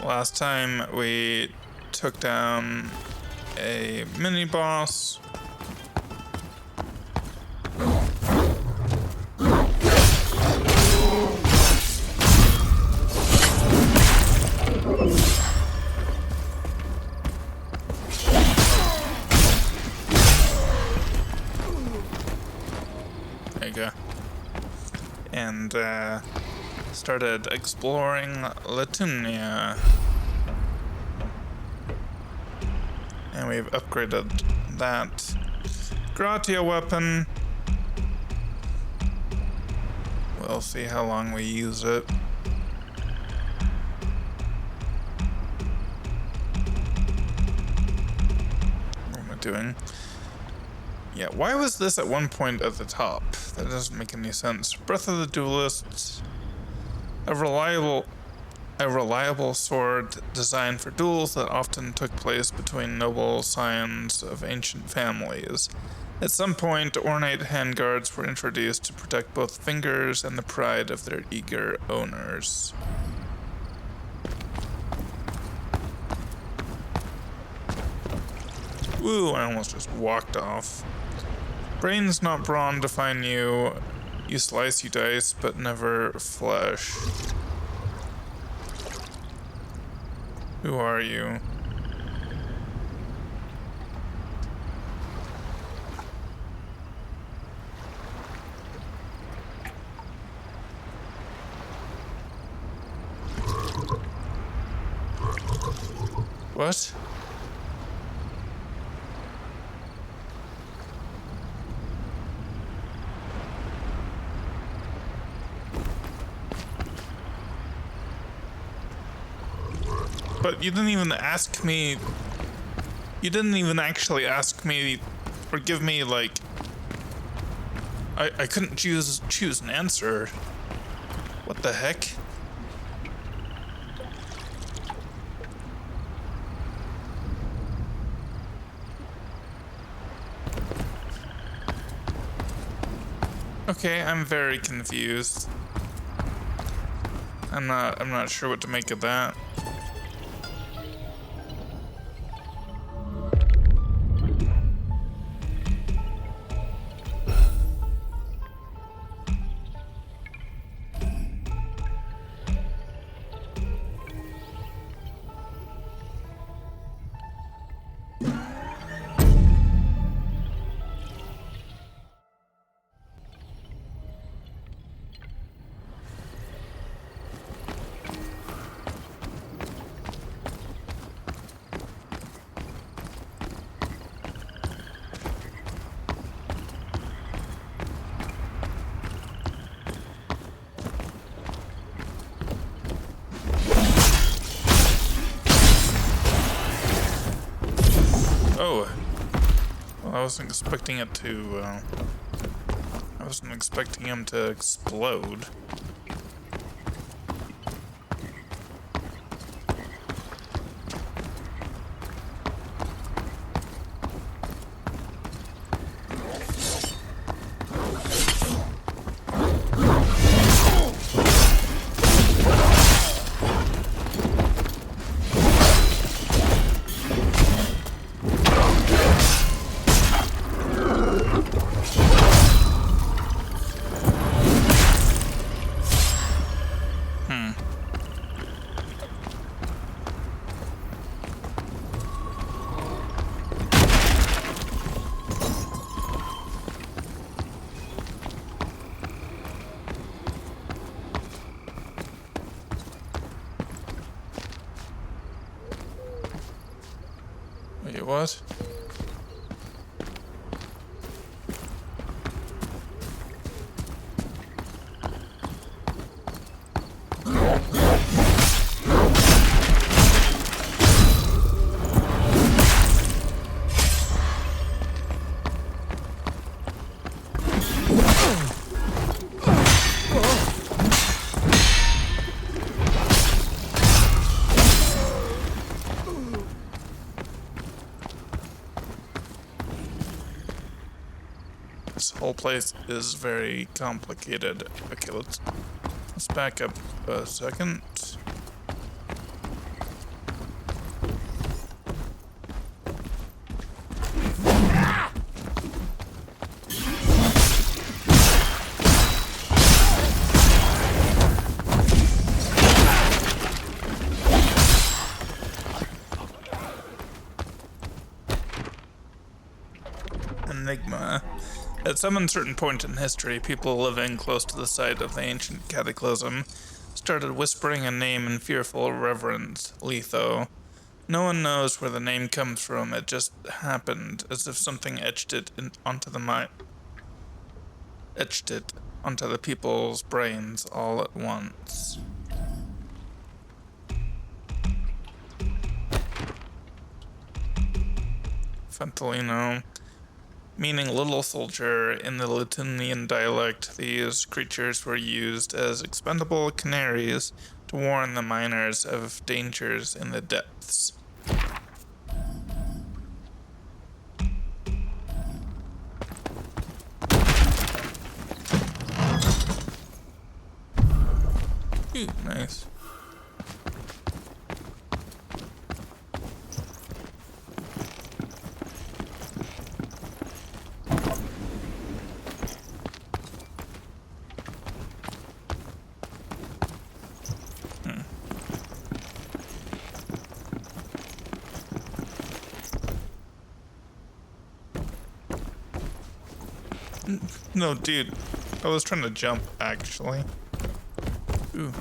Last time we took down a mini boss. There you go. And started exploring Latunia. And we've upgraded that Gratia weapon. We'll see how long we use it. What am I doing? Yeah, why was this at one point at the top? That doesn't make any sense. Breath of the Duelist. A reliable sword designed for duels that often took place between noble scions of ancient families. At some point, ornate handguards were introduced to protect both fingers and the pride of their eager owners. Ooh, I almost just walked off. Brains not brawn define you. You slice, you dice, but never flesh. Who are you? What? But you didn't even ask me. You didn't even actually ask me or give me, like. I couldn't choose an answer. What the heck? Okay, I'm very confused. I'm not sure what to make of that. Oh, well, I wasn't expecting it to, I wasn't expecting him to explode. Wait, what? This whole place is very complicated. Okay, let's back up a second. enigma. At some uncertain point in history, people living close to the site of the ancient cataclysm started whispering a name in fearful reverence, Letho. No one knows where the name comes from, it just happened, as if something etched it onto the people's brains all at once. Fentolino, meaning little soldier in the Latinian dialect, these creatures were used as expendable canaries to warn the miners of dangers in the depths. Ooh, nice. No, dude. I was trying to jump, actually. Ooh.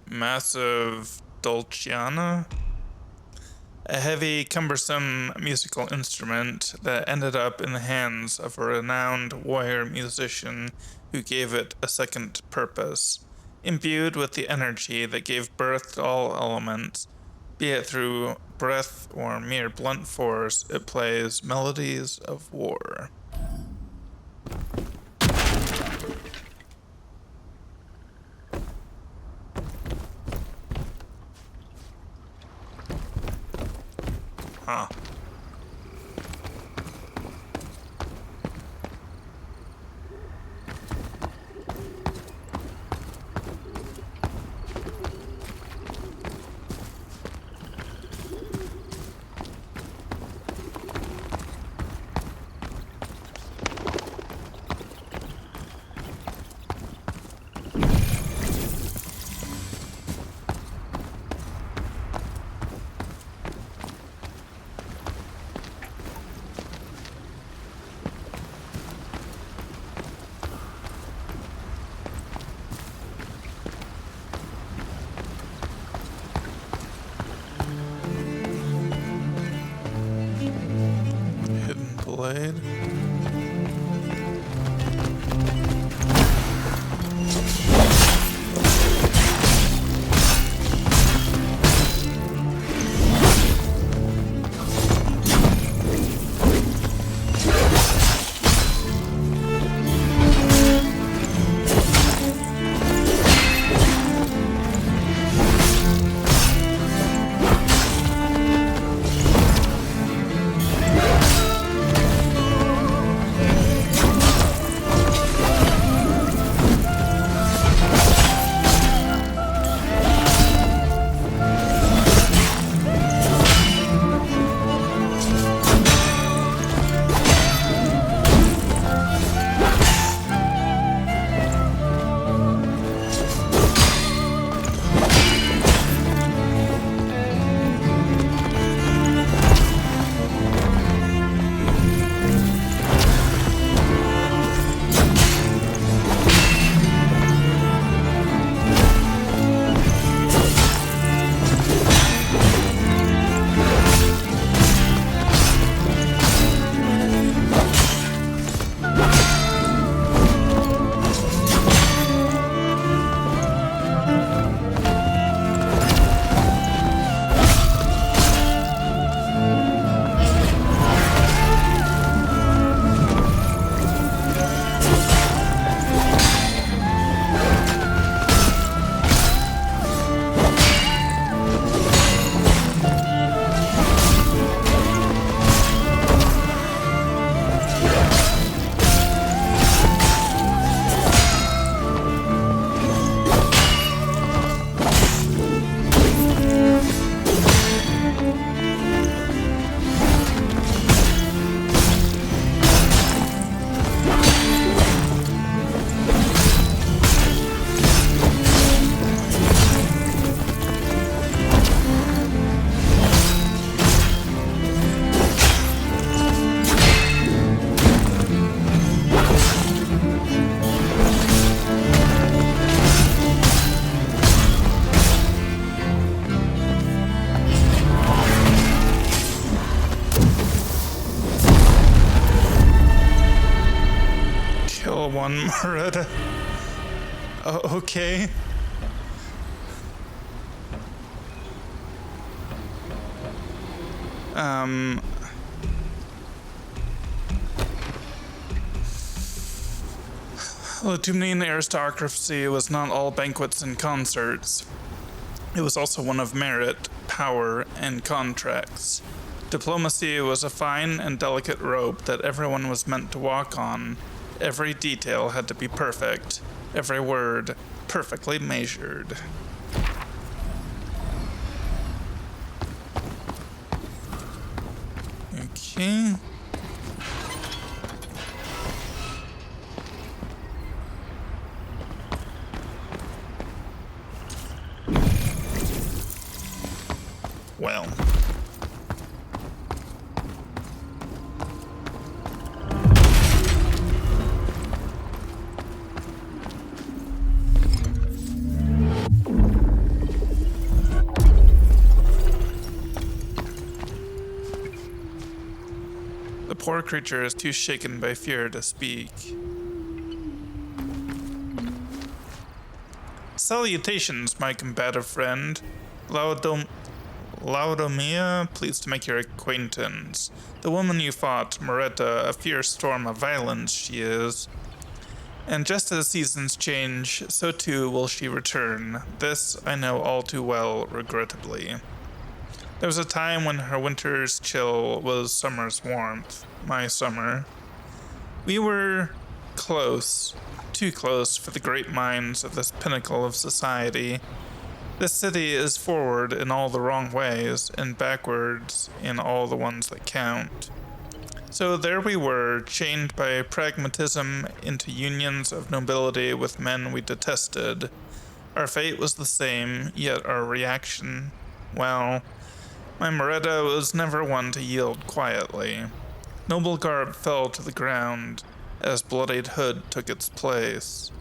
Massive Dulciana? A heavy, cumbersome musical instrument that ended up in the hands of a renowned warrior musician who gave it a second purpose. Imbued with the energy that gave birth to all elements, be it through breath or mere blunt force, it plays melodies of war. Huh. one, Moretta. Okay. The Tumnian aristocracy was not all banquets and concerts. It was also one of merit, power, and contracts. Diplomacy was a fine and delicate rope that everyone was meant to walk on. Every detail had to be perfect, every word perfectly measured. Okay. Well. The poor creature is too shaken by fear to speak. Salutations, my combative friend. Laudomia, pleased to make your acquaintance. The woman you fought, Moretta, a fierce storm of violence she is. And just as seasons change, so too will she return. This I know all too well, regrettably. There was a time when her winter's chill was summer's warmth, my summer. We were close, too close for the great minds of this pinnacle of society. This city is forward in all the wrong ways and backwards in all the ones that count. So there we were, chained by pragmatism into unions of nobility with men we detested. Our fate was the same, yet our reaction, well, my Moretta was never one to yield quietly. Noble garb fell to the ground as bloodied hood took its place.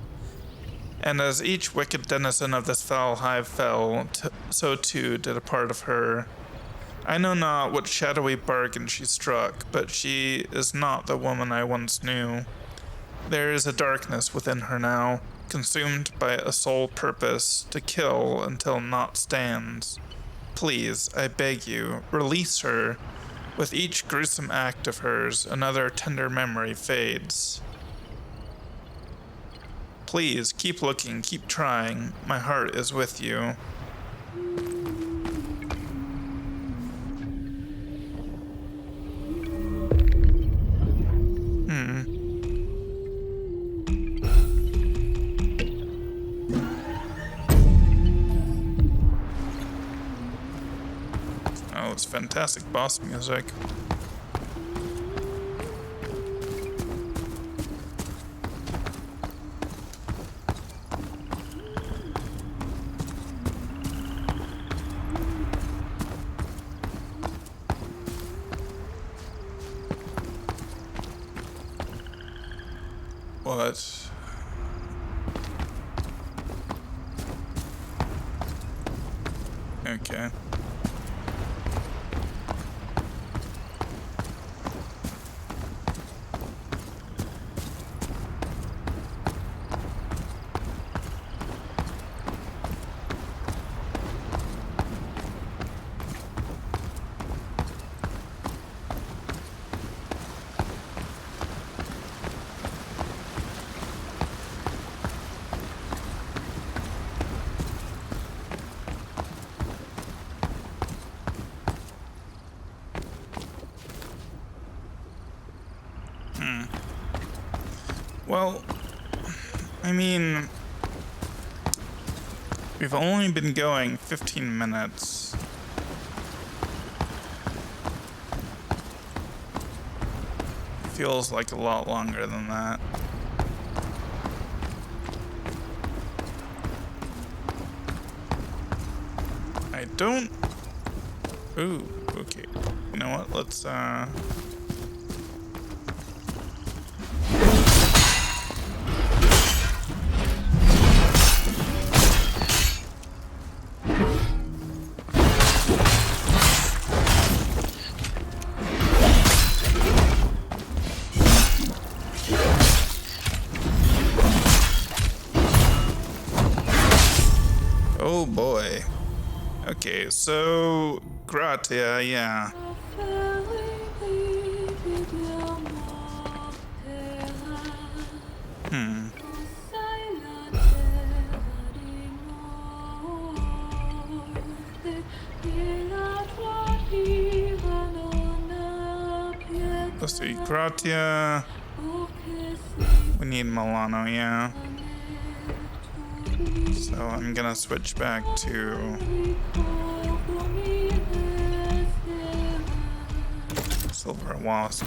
And as each wicked denizen of this foul hive fell, so too did a part of her. I know not what shadowy bargain she struck, but she is not the woman I once knew. There is a darkness within her now, consumed by a sole purpose to kill until naught stands. Please, I beg you, release her. With each gruesome act of hers, another tender memory fades. Please, keep looking, keep trying. My heart is with you. Oh, it's fantastic boss music. What? Okay. Well, I mean, we've only been going 15 minutes. Feels like a lot longer than that. I don't... Ooh, okay. You know what, let's, boy. Okay, so Gratia, yeah. Let's see, Gratia. We need Milano, yeah. So I'm gonna switch back to Silver Wasp.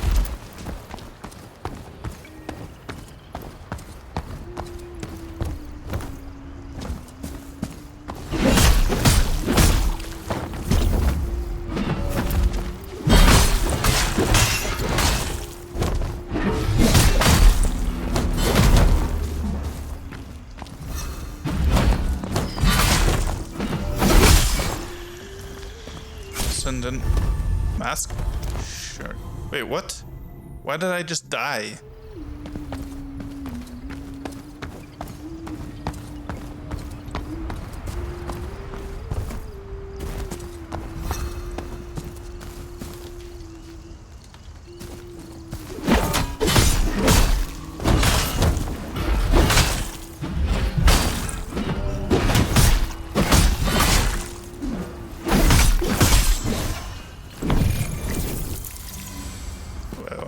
Ascendant mask? Sure. Wait, what? Why did I just die?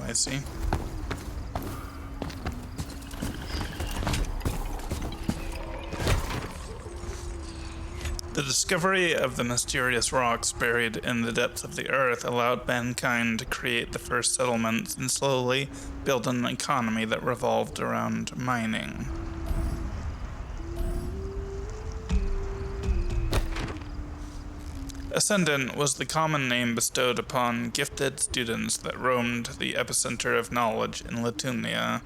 I see. The discovery of the mysterious rocks buried in the depths of the earth allowed mankind to create the first settlements and slowly build an economy that revolved around mining. Ascendant was the common name bestowed upon gifted students that roamed the epicenter of knowledge in Latunia.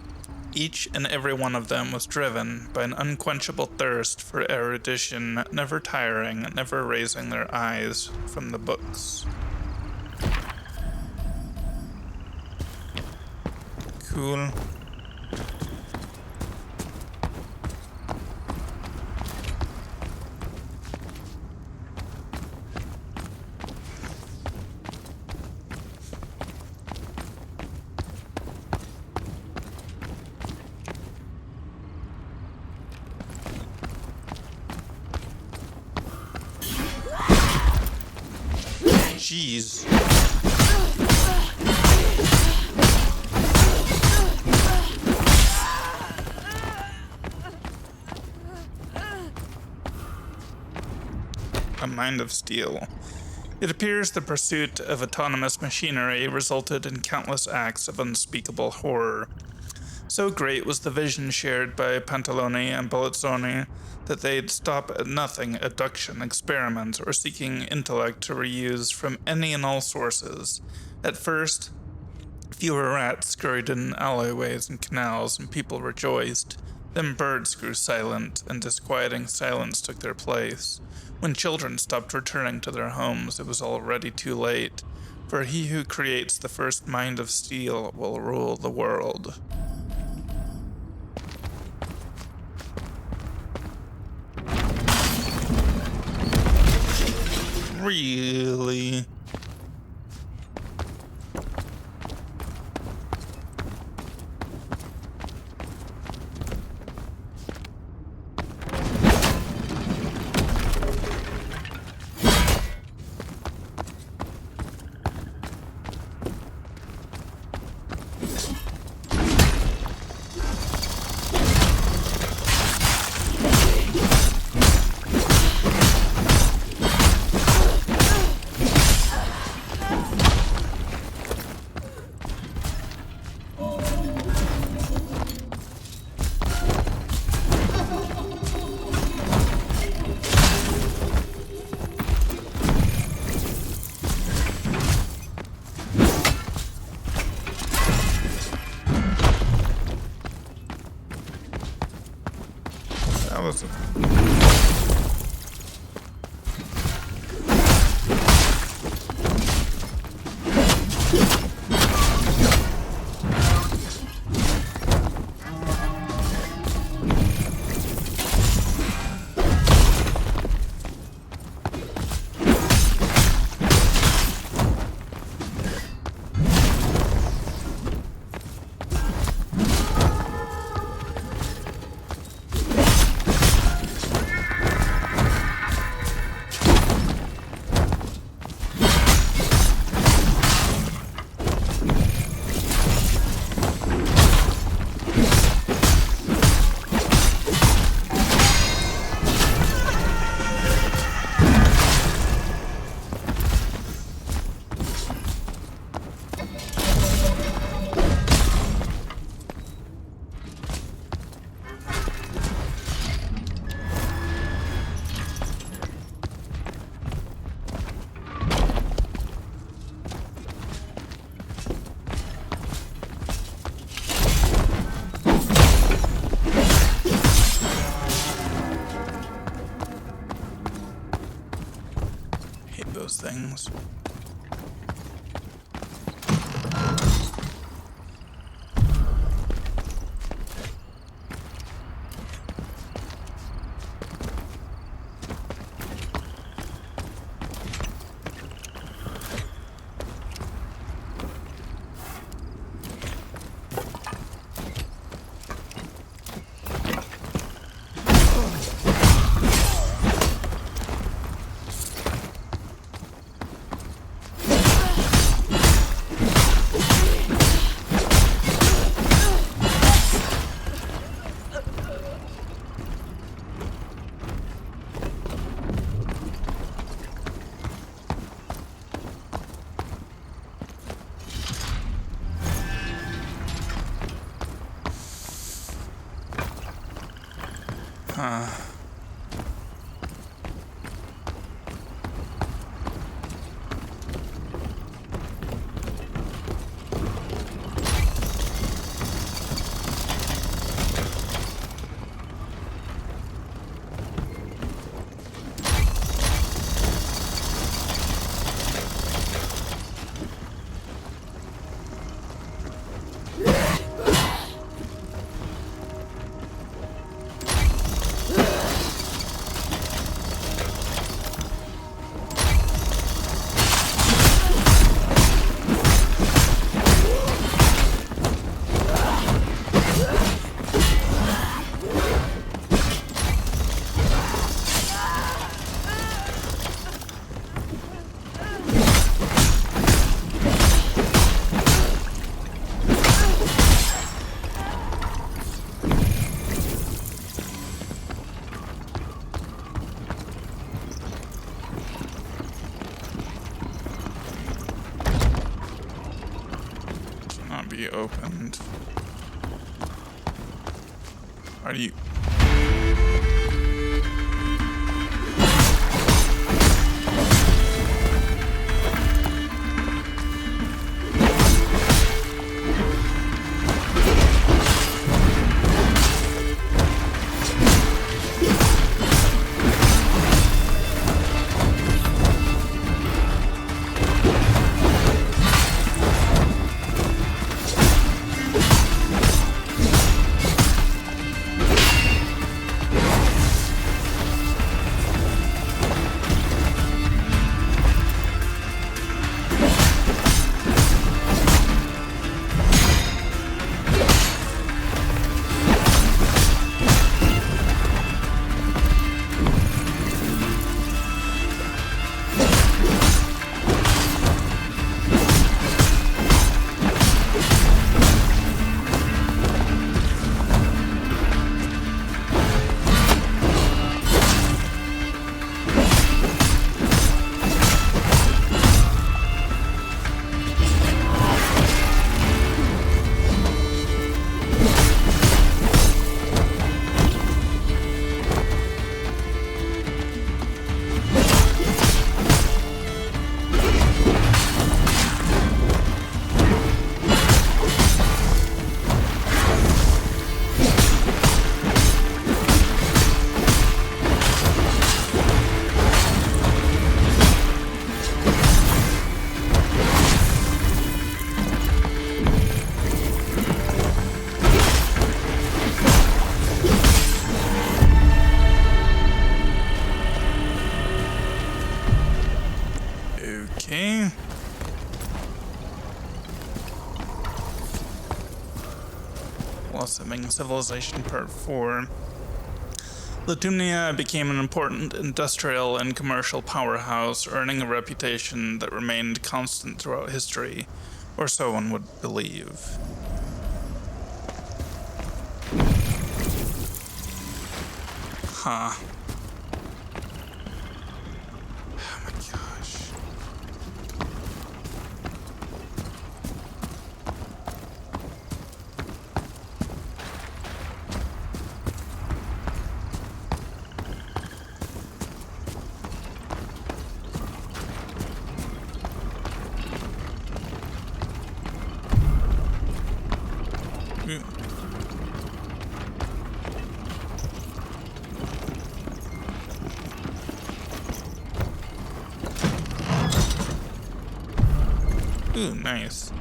Each and every one of them was driven by an unquenchable thirst for erudition, never tiring, never raising their eyes from the books. Cool. Jeez. A mind of steel. It appears the pursuit of autonomous machinery resulted in countless acts of unspeakable horror. So great was the vision shared by Pantalone and Bellizzoni that they'd stop at nothing abduction, experiments, or seeking intellect to reuse from any and all sources. At first, fewer rats scurried in alleyways and canals, and people rejoiced. Then birds grew silent, and disquieting silence took their place. When children stopped returning to their homes, it was already too late, for he who creates the first mind of steel will rule the world. Really? those things. Huh. Be opened. Are you? Okay. Blossoming Civilization Part 4. Latumnia became an important industrial and commercial powerhouse, earning a reputation that remained constant throughout history, or so one would believe. Huh. Oh my gosh. Ooh, nice.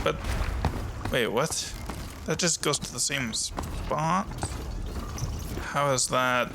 But, wait, what? That just goes to the same spot? How is that?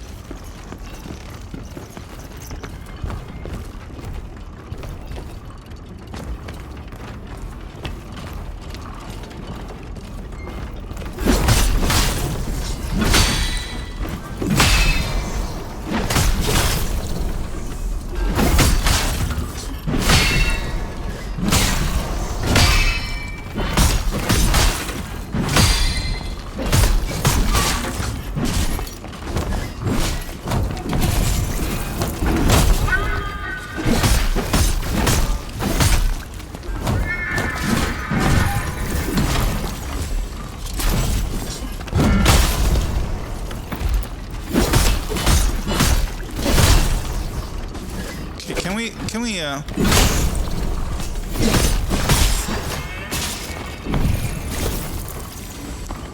Can we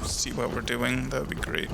see what we're doing? That would be great.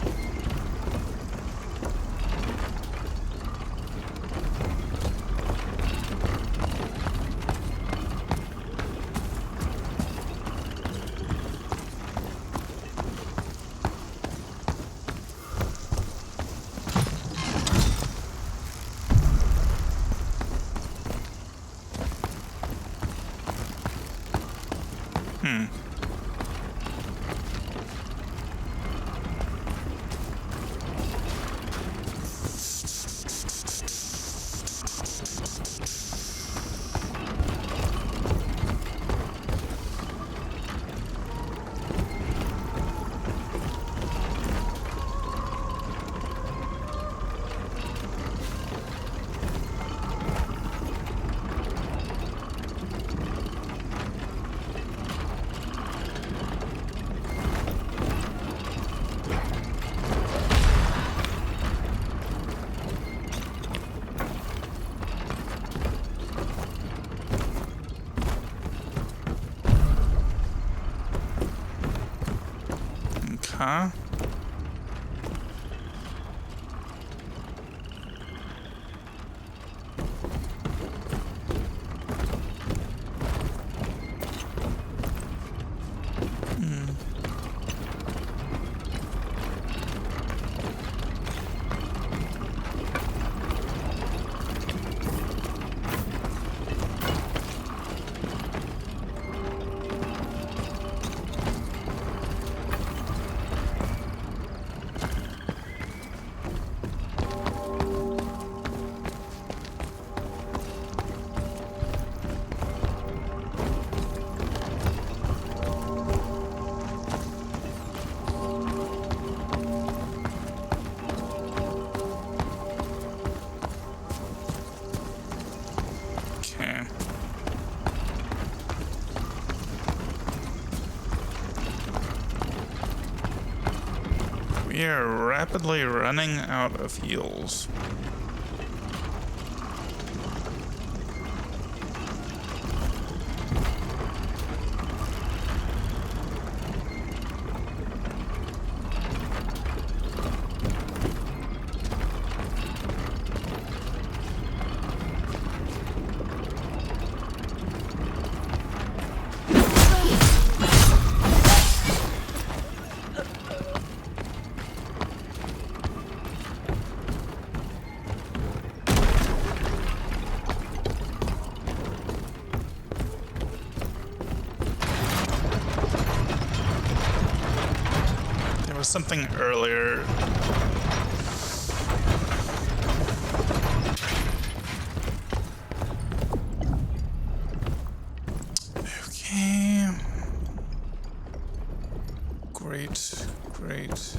Huh? We are rapidly running out of heals. Something earlier. Okay. Great, great.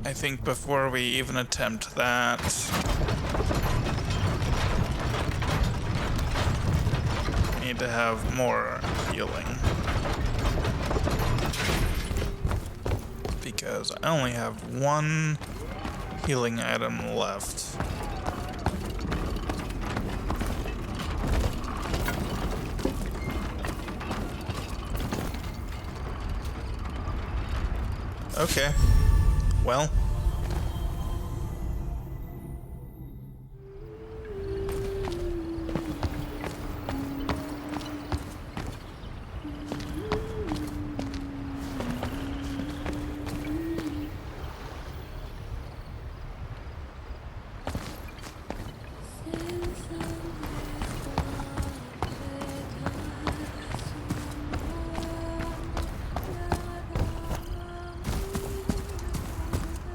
I think before we even attempt that, to have more healing, because because I only have one healing item left. Okay. Well.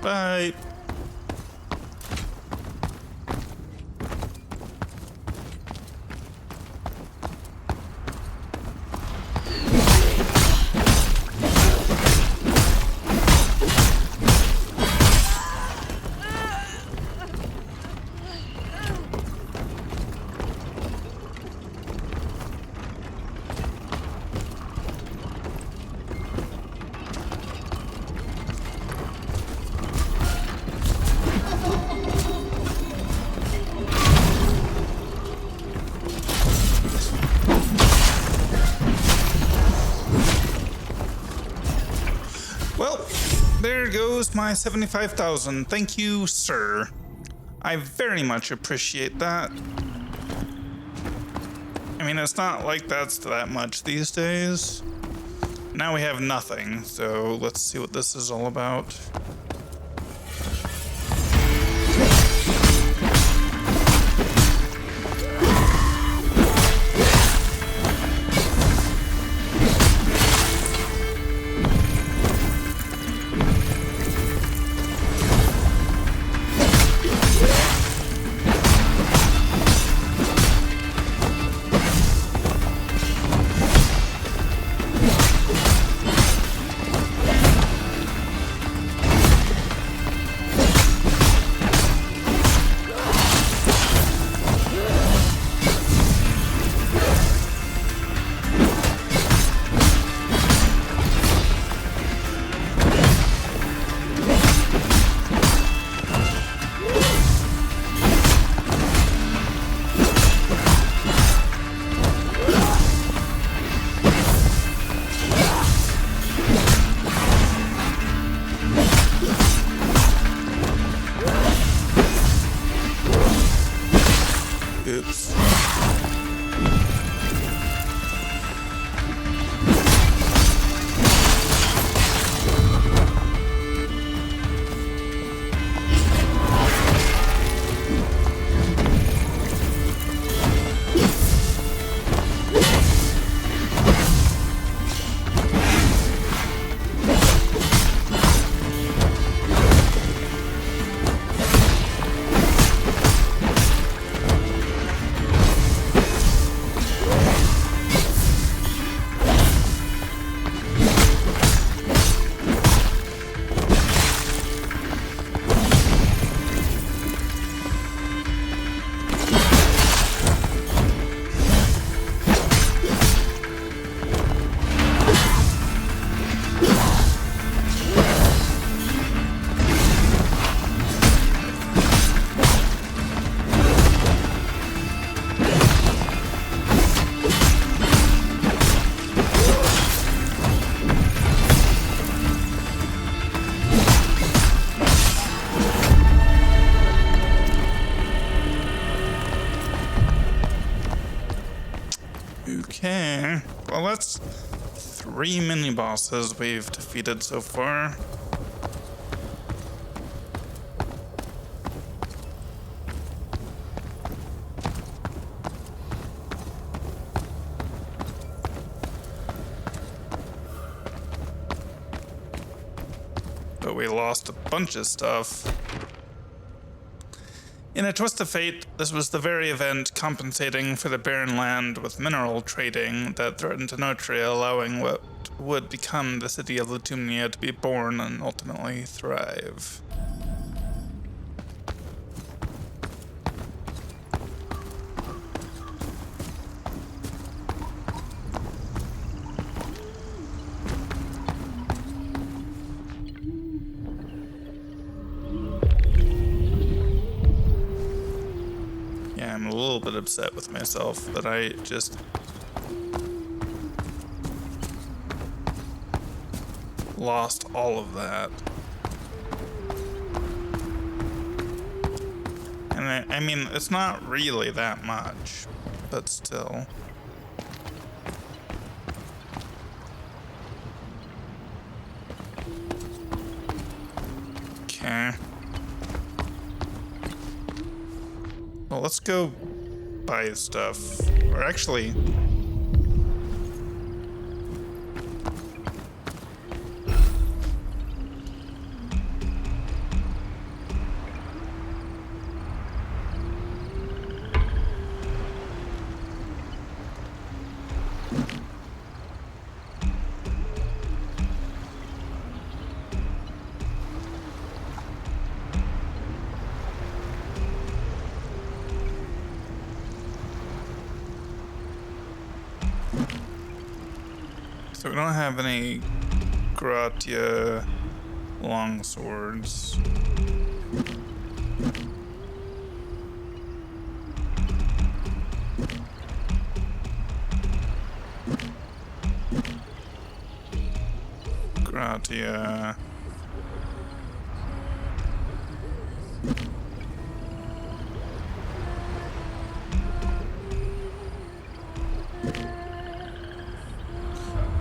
Bye. Well, there goes my 75,000. Thank you, sir. I very much appreciate that. I mean, it's not like that's that much these days. Now we have nothing, so let's see what this is all about. Oops. Okay, well that's 3 mini-bosses we've defeated so far. But we lost a bunch of stuff. In a twist of fate, this was the very event compensating for the barren land with mineral trading that threatened Enotria, allowing what would become the city of Latumnia to be born and ultimately thrive. bit upset with myself that I just lost all of that. And I mean, it's not really that much, but still. Okay. Well, let's go buy stuff. Or actually... So we don't have any Gratia longswords. Gratia.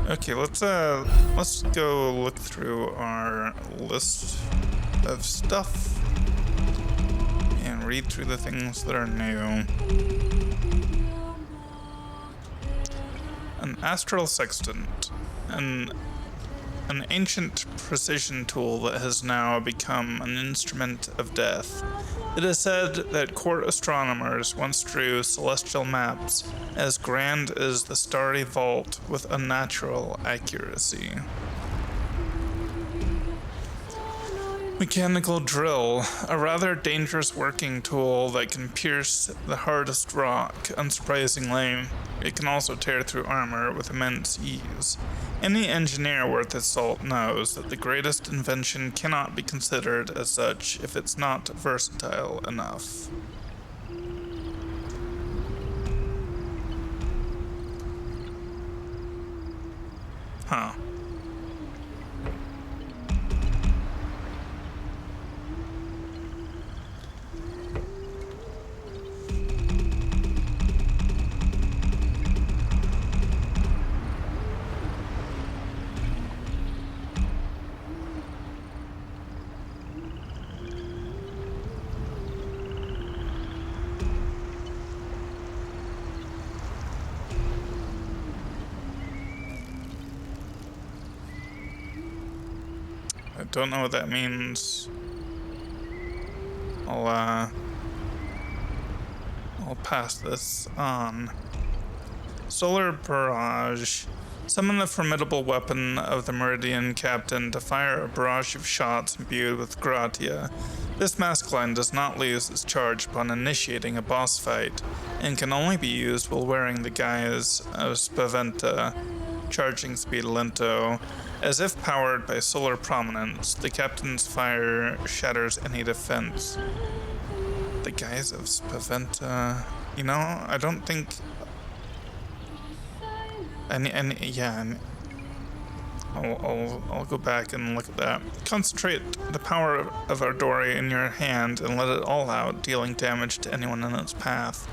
Okay, let's go look through our list of stuff and read through the things that are new. An astral sextant, an ancient precision tool that has now become an instrument of death. It is said that court astronomers once drew celestial maps as grand as the starry vault with unnatural accuracy. Mechanical drill, a rather dangerous working tool that can pierce the hardest rock. Unsurprisingly, it can also tear through armor with immense ease. Any engineer worth his salt knows that the greatest invention cannot be considered as such if it's not versatile enough. Huh. I don't know what that means. I'll pass this on. Solar barrage. Summon the formidable weapon of the Meridian Captain to fire a barrage of shots imbued with gratia. This maskline does not lose its charge upon initiating a boss fight, and can only be used while wearing the guise of Spaventa, charging speed lento. As if powered by solar prominence, the captain's fire shatters any defense. The guise of Spaventa... You know, I don't think... I'll go back and look at that. Concentrate the power of Ardori in your hand and let it all out, dealing damage to anyone in its path.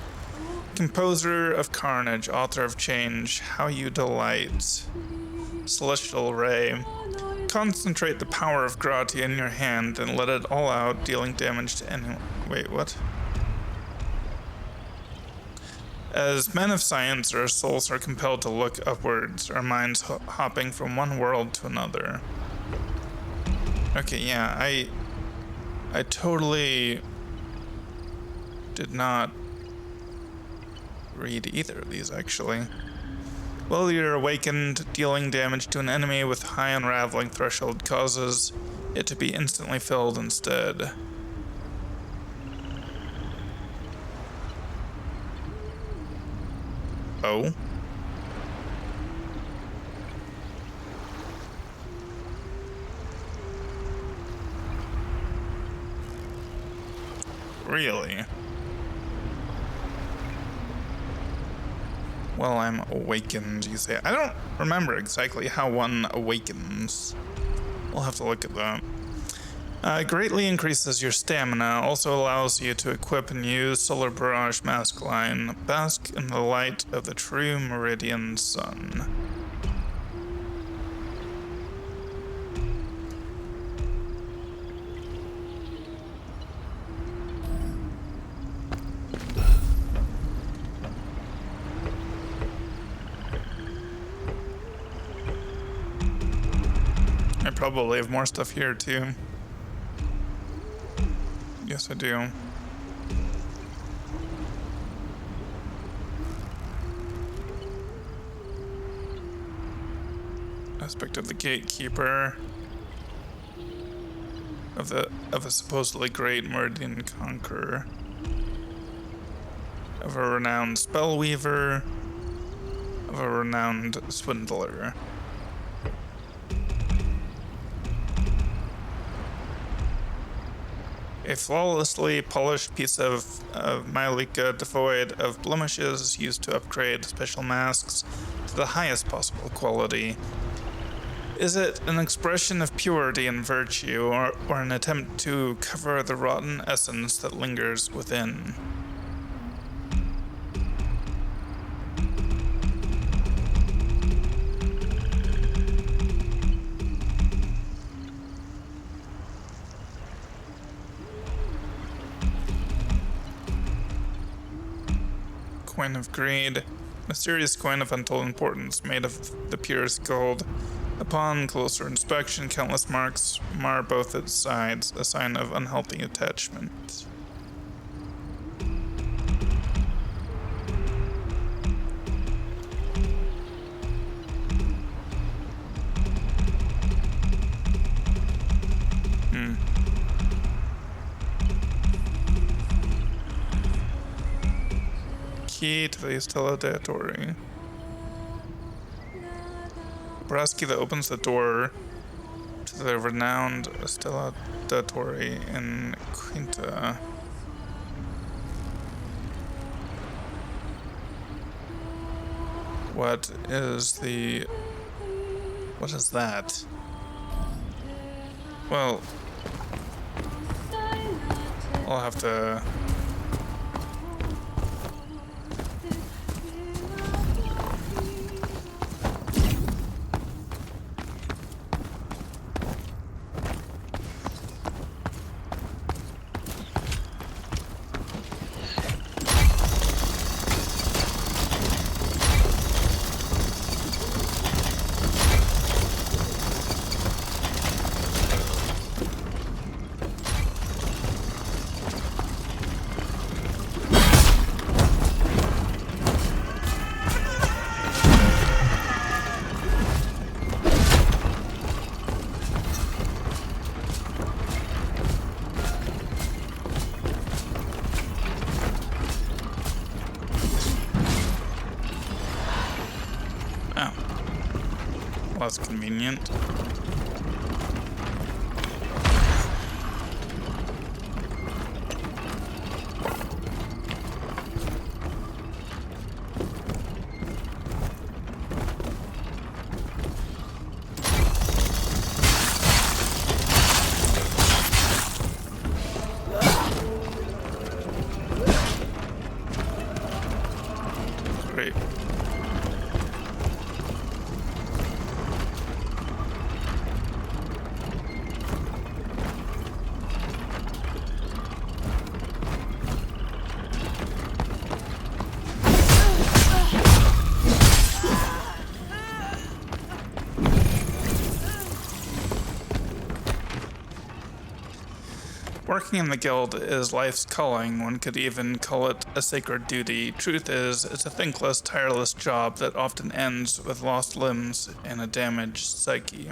Composer of carnage, author of change, how you delight. Celestial ray. Concentrate the power of gratia in your hand and let it all out, dealing damage to anyone. Wait, what? As men of science, our souls are compelled to look upwards, our minds hopping from one world to another. Okay, yeah, I totally did not read either of these, actually. While you're awakened, dealing damage to an enemy with high unraveling threshold causes it to be instantly filled instead. Oh? Really? Well, I'm awakened, you say. I don't remember exactly how one awakens. We'll have to look at that. Greatly increases your stamina, also allows you to equip and use Solar Barrage Mask Line. Bask in the light of the true meridian sun. I probably have more stuff here too. Yes, I do. Aspect of the gatekeeper. Of a supposedly great Meridian conqueror. Of a renowned spellweaver. Of a renowned swindler. A flawlessly polished piece of Mylica devoid of blemishes used to upgrade special masks to the highest possible quality. Is it an expression of purity and virtue, or an attempt to cover the rotten essence that lingers within? Coin of Greed. Mysterious coin of untold importance, made of the purest gold. Upon closer inspection, countless marks mar both its sides, a sign of unhealthy attachment. Key to the Stella Datory. Brass key that opens the door to the renowned Stella Datory in Quinta. What is that? Well, I'll have to... That's convenient. Great. Working in the guild is life's calling. One could even call it a sacred duty. Truth is, it's a thankless, tireless job that often ends with lost limbs and a damaged psyche.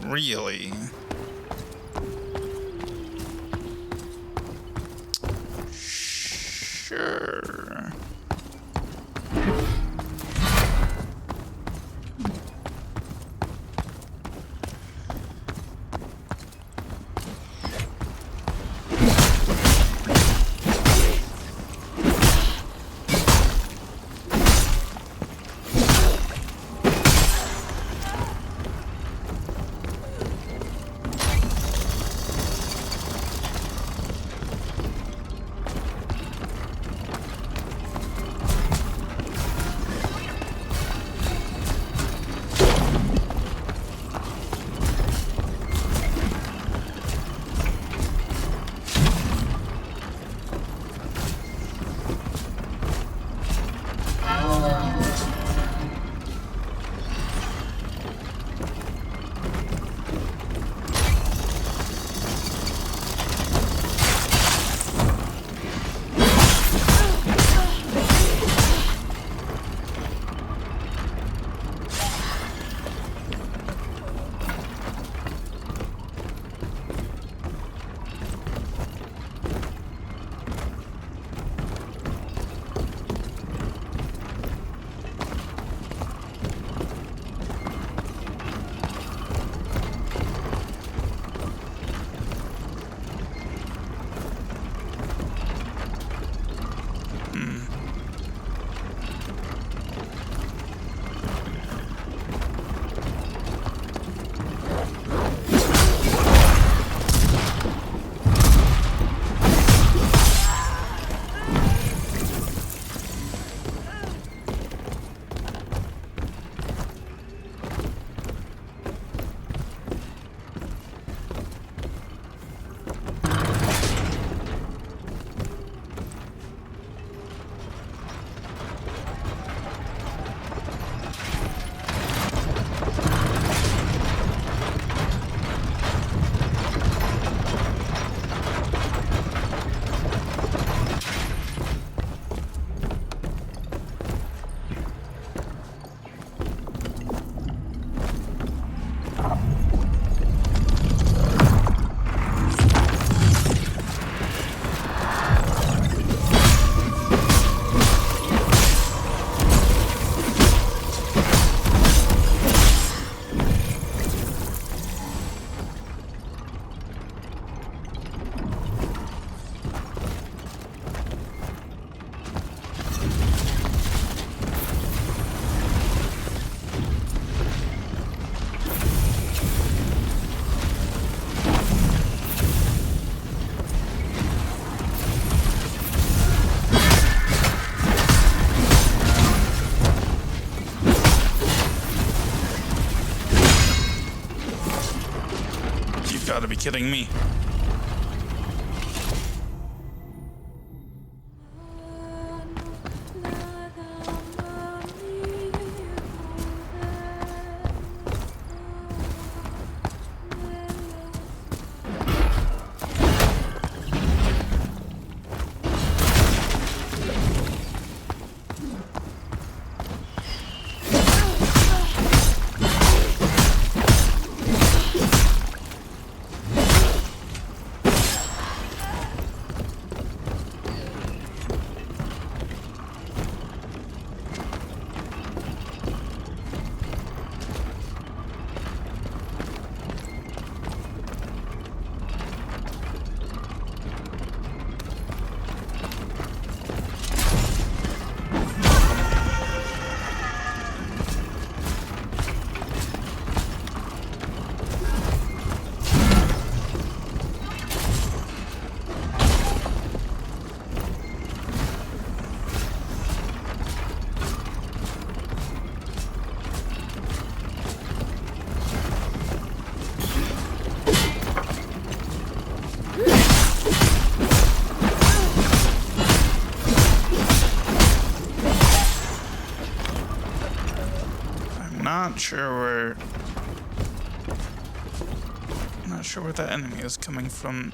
Really? Sure. Gotta be kidding me. Not sure where that enemy is coming from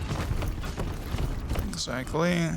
exactly.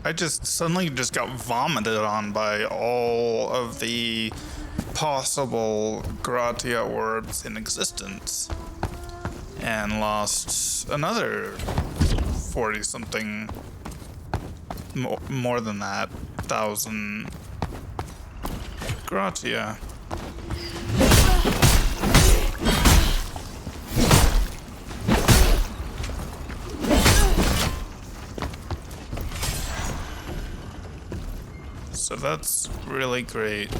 I just suddenly just got vomited on by all of the possible Gratia orbs in existence. And lost another 40 something, more than that, 1,000 Gratia. So that's really great.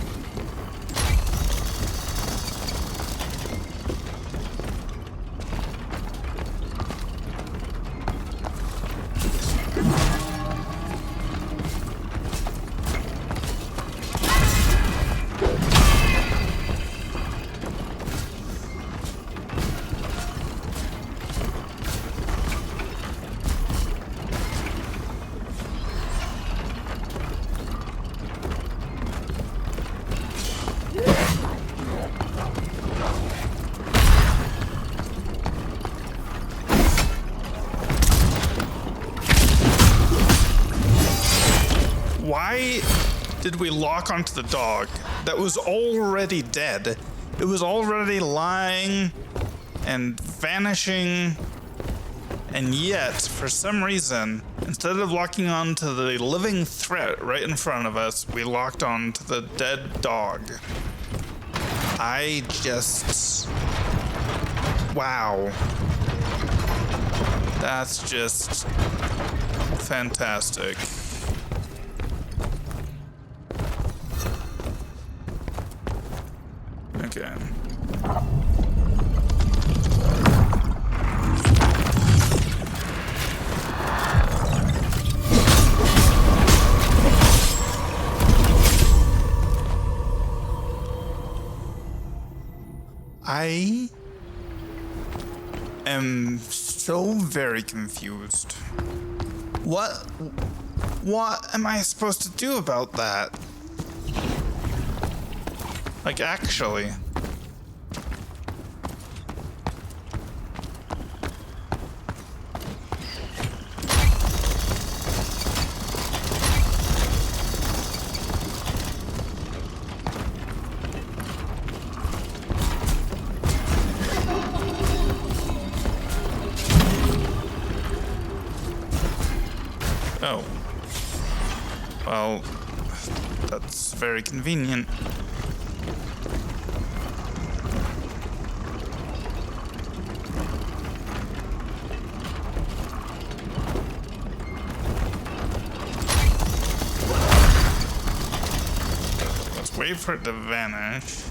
Why did we lock onto the dog that was already dead? It was already lying and vanishing, and yet, for some reason, instead of locking onto the living threat right in front of us, we locked onto the dead dog. I just... wow. That's just fantastic. Okay. I am so very confused. What am I supposed to do about that? Like, actually. Oh. Well, that's very convenient. Let's wait for it to vanish.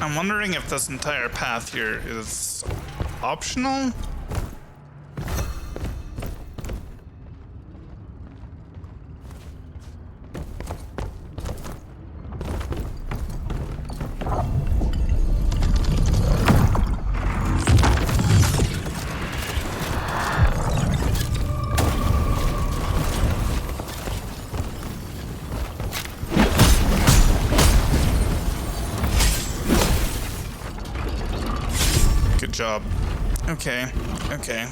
I'm wondering if this entire path here is optional? Good job. Okay, okay.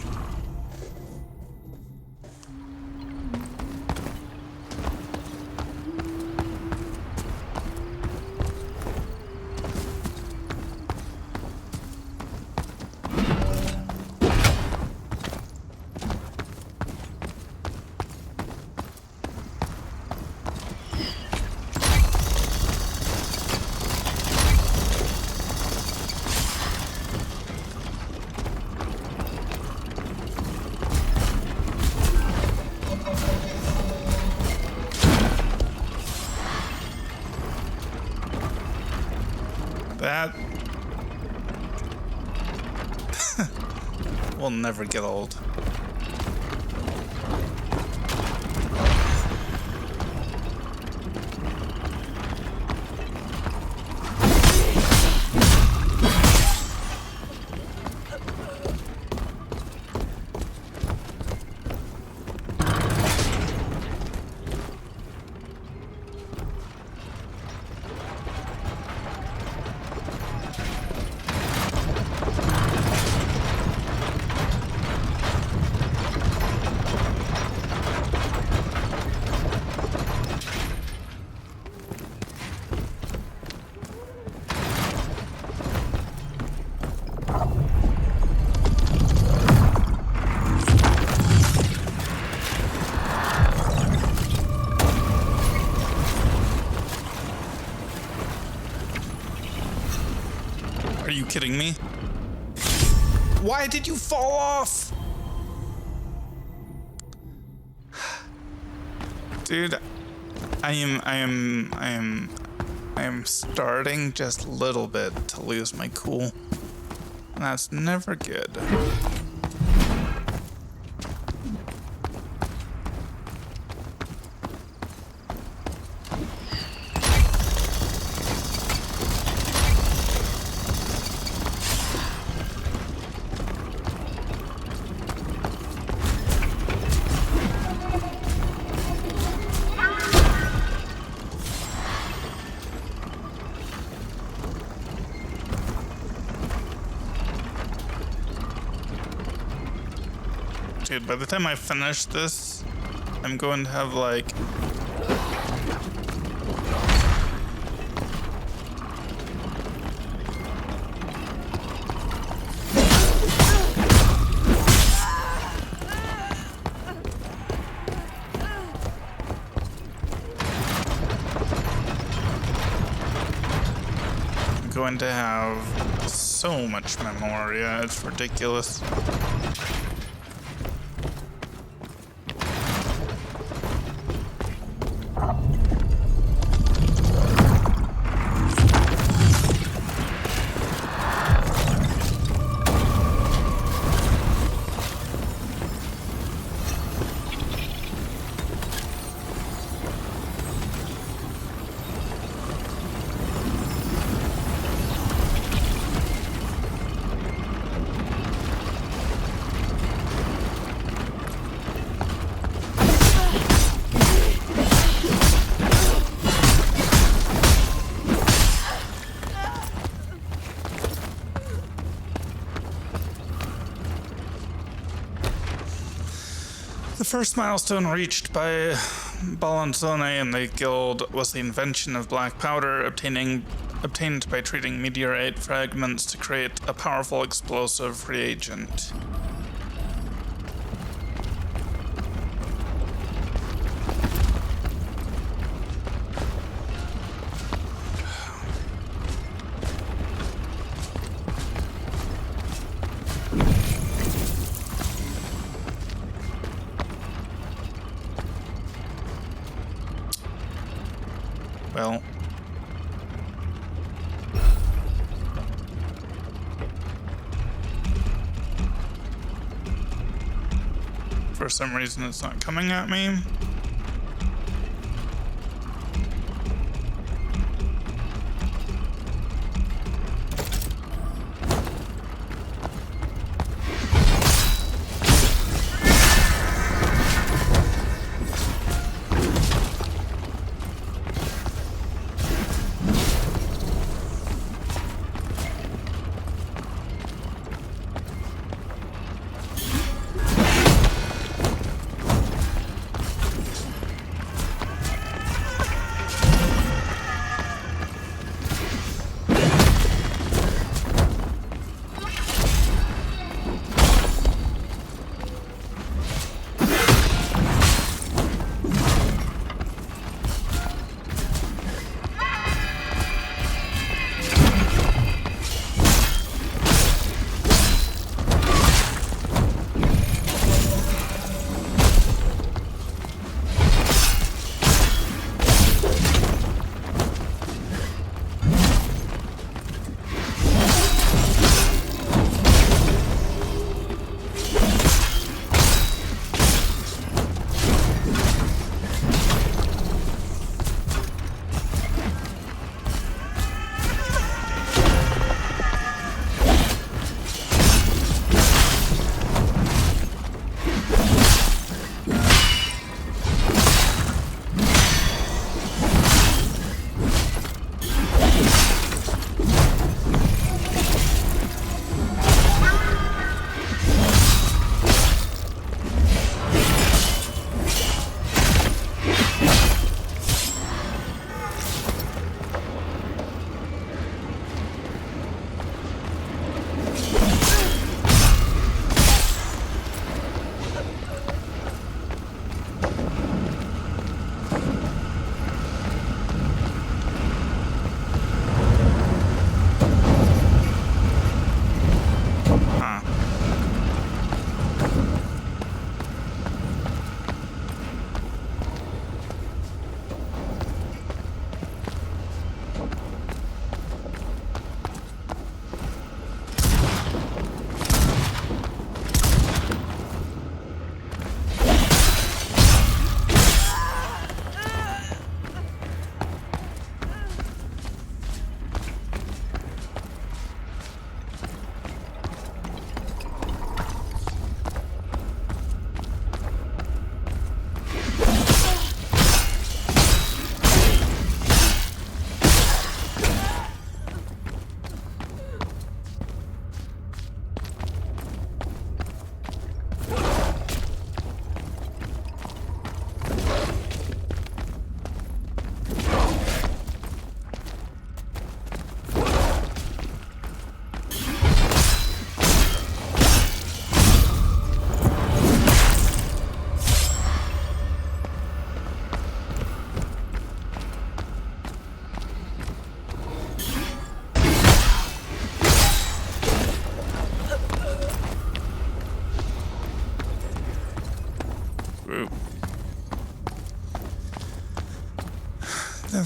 That will never get old. Are you kidding me? Why did you fall off? Dude, I am starting just a little bit to lose my cool. And that's never good. Dude, by the time I finish this, I'm going to have like... I'm going to have so much memoria, it's ridiculous. The first milestone reached by Balanzone and the guild was the invention of black powder, obtained by treating meteorite fragments to create a powerful explosive reagent. Well, for some reason it's not coming at me.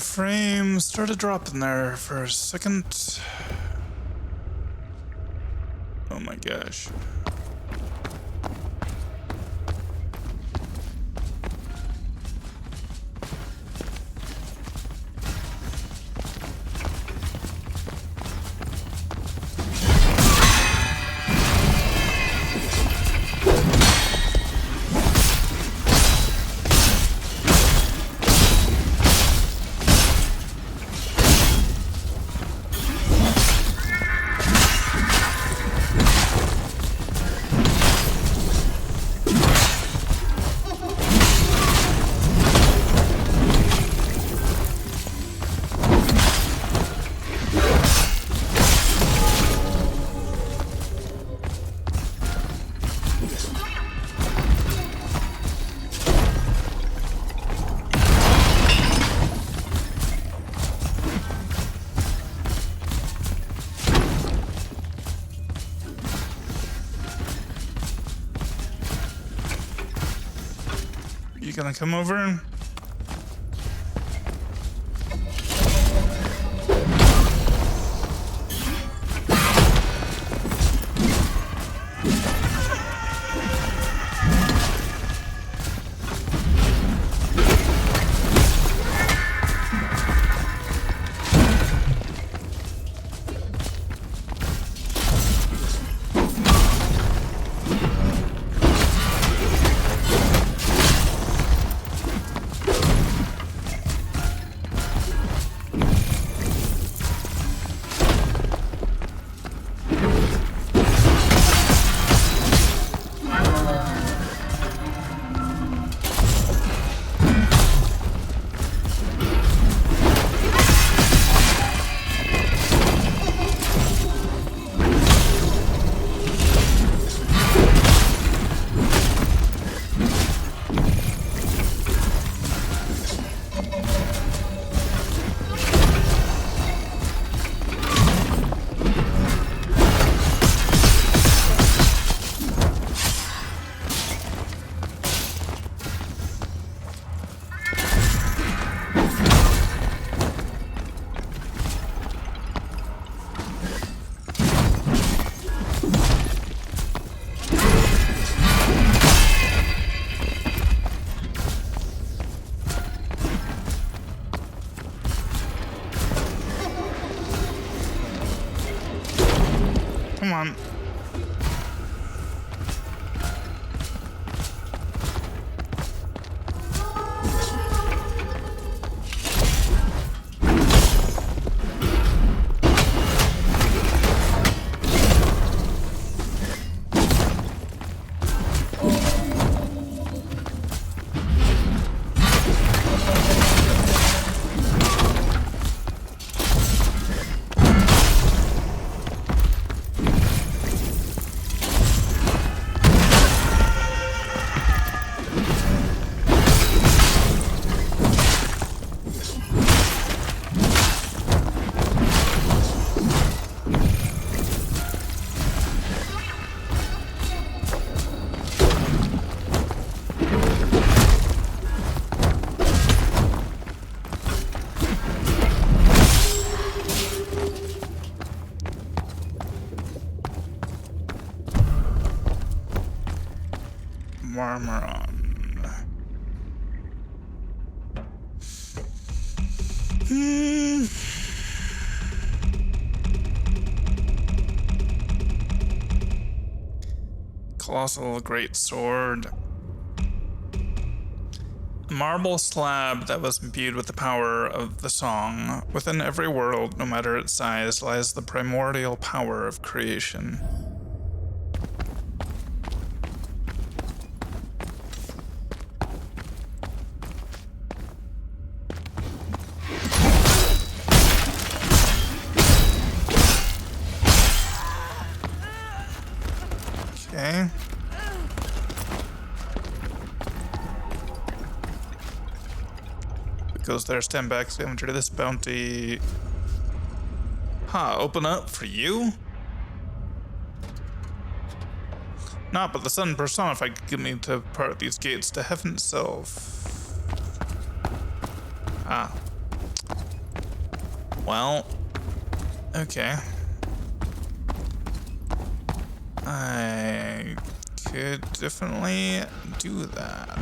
frame started dropping there for a second. Oh my gosh. You gonna come over? Come on. Marmaron. Colossal great sword. A marble slab that was imbued with the power of the song. Within every world, no matter its size, lies the primordial power of creation. Okay. Goes there, stand back, scavenger to this bounty. Open up for you? Not but the sun personified could give me to part these gates to heaven itself. Well, okay. I could definitely do that.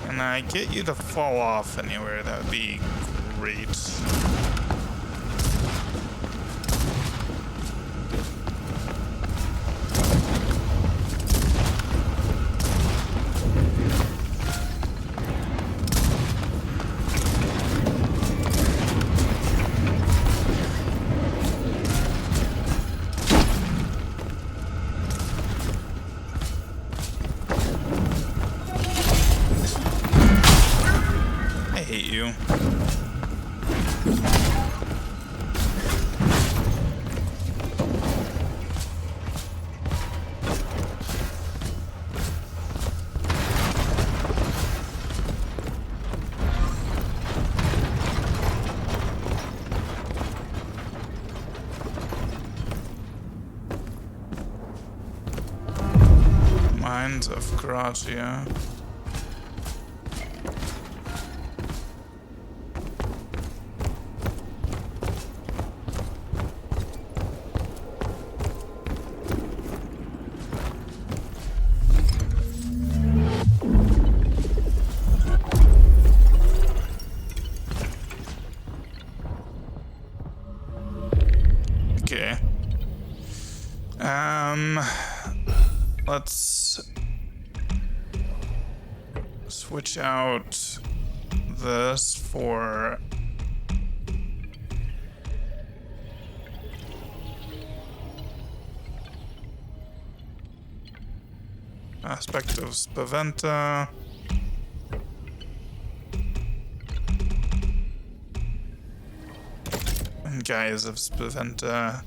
Can I get you to fall off anywhere? That would be great. I hate you. Mines of Gratia. Okay. Let's switch out this for aspect of Spaventa. And guise of Spaventa.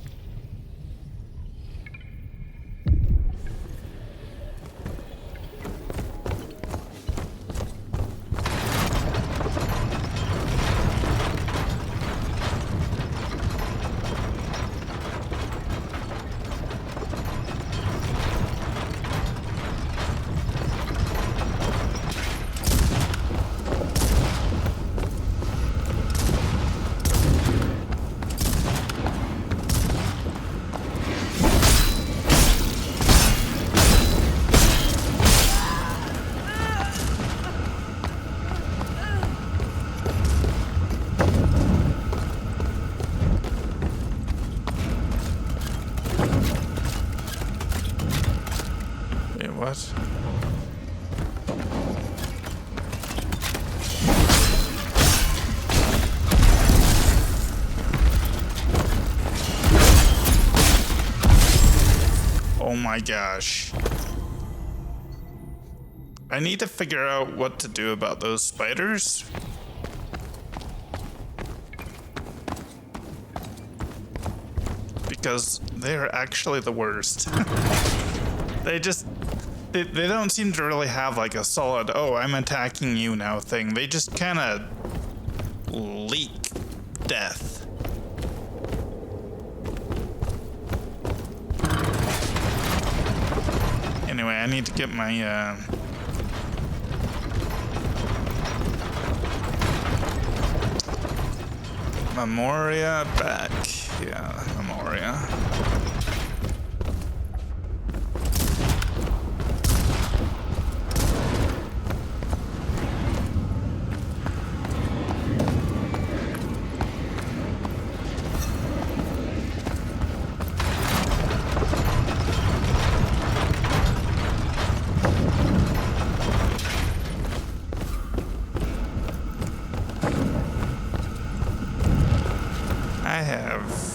Wait, what? Oh my gosh. I need to figure out what to do about those spiders. Because they're actually the worst. They just... They don't seem to really have like a solid, oh, I'm attacking you now thing. They just kind of leak death. Anyway, I need to get my memoria back. Yeah, memoria. I have.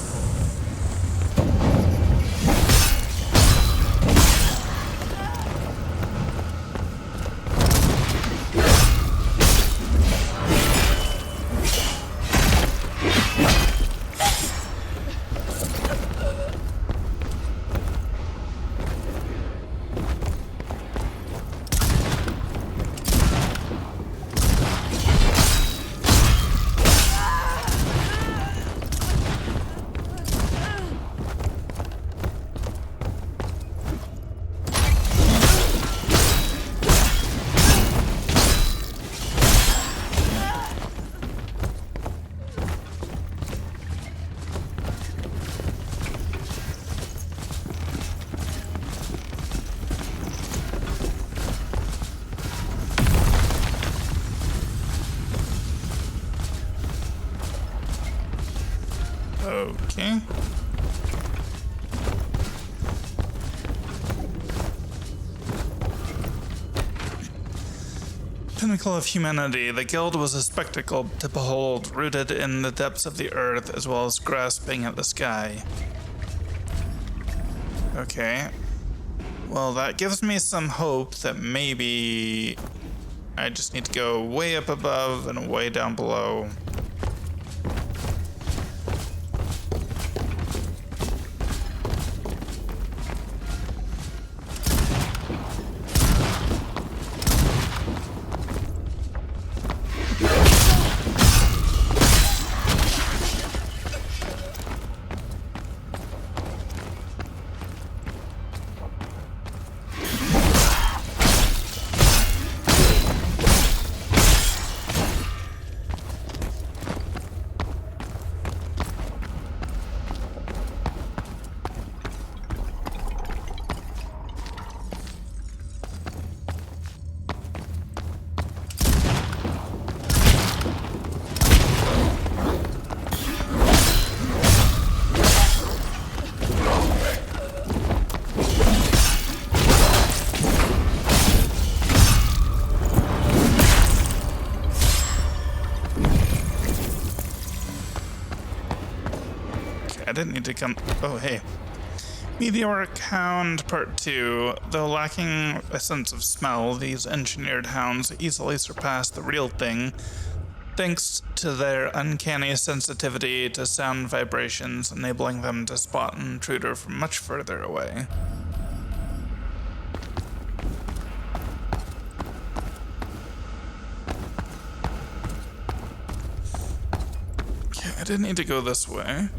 Okay. Pinnacle of humanity, the guild was a spectacle to behold, rooted in the depths of the earth as well as grasping at the sky. Okay. Well, that gives me some hope that maybe I just need to go way up above and way down below. I didn't need to come. Oh, hey. Meteoric Hound Part 2. Though lacking a sense of smell, these engineered hounds easily surpass the real thing, thanks to their uncanny sensitivity to sound vibrations, enabling them to spot an intruder from much further away. Okay, I didn't need to go this way.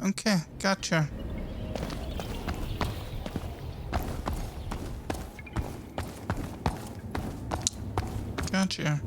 Okay, gotcha. Gotcha.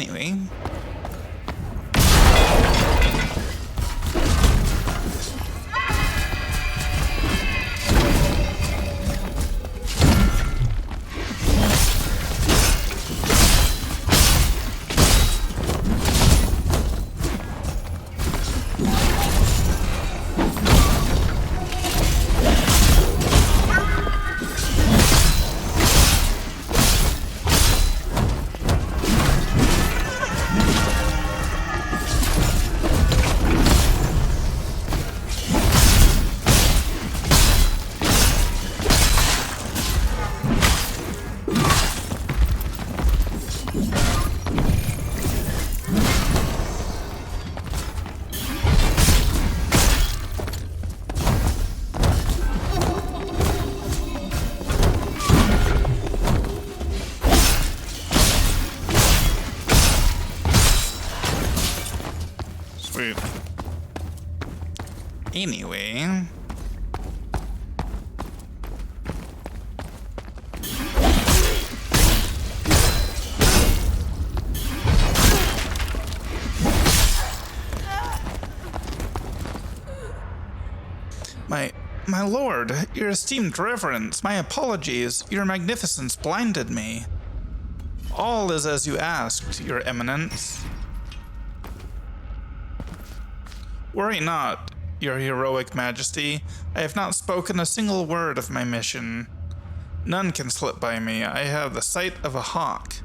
Anyway. Sweet. Anyway. My lord, your esteemed reverence, my apologies. Your magnificence blinded me. All is as you asked, your eminence. Worry not, your heroic majesty. I have not spoken a single word of my mission. None can slip by me. I have the sight of a hawk.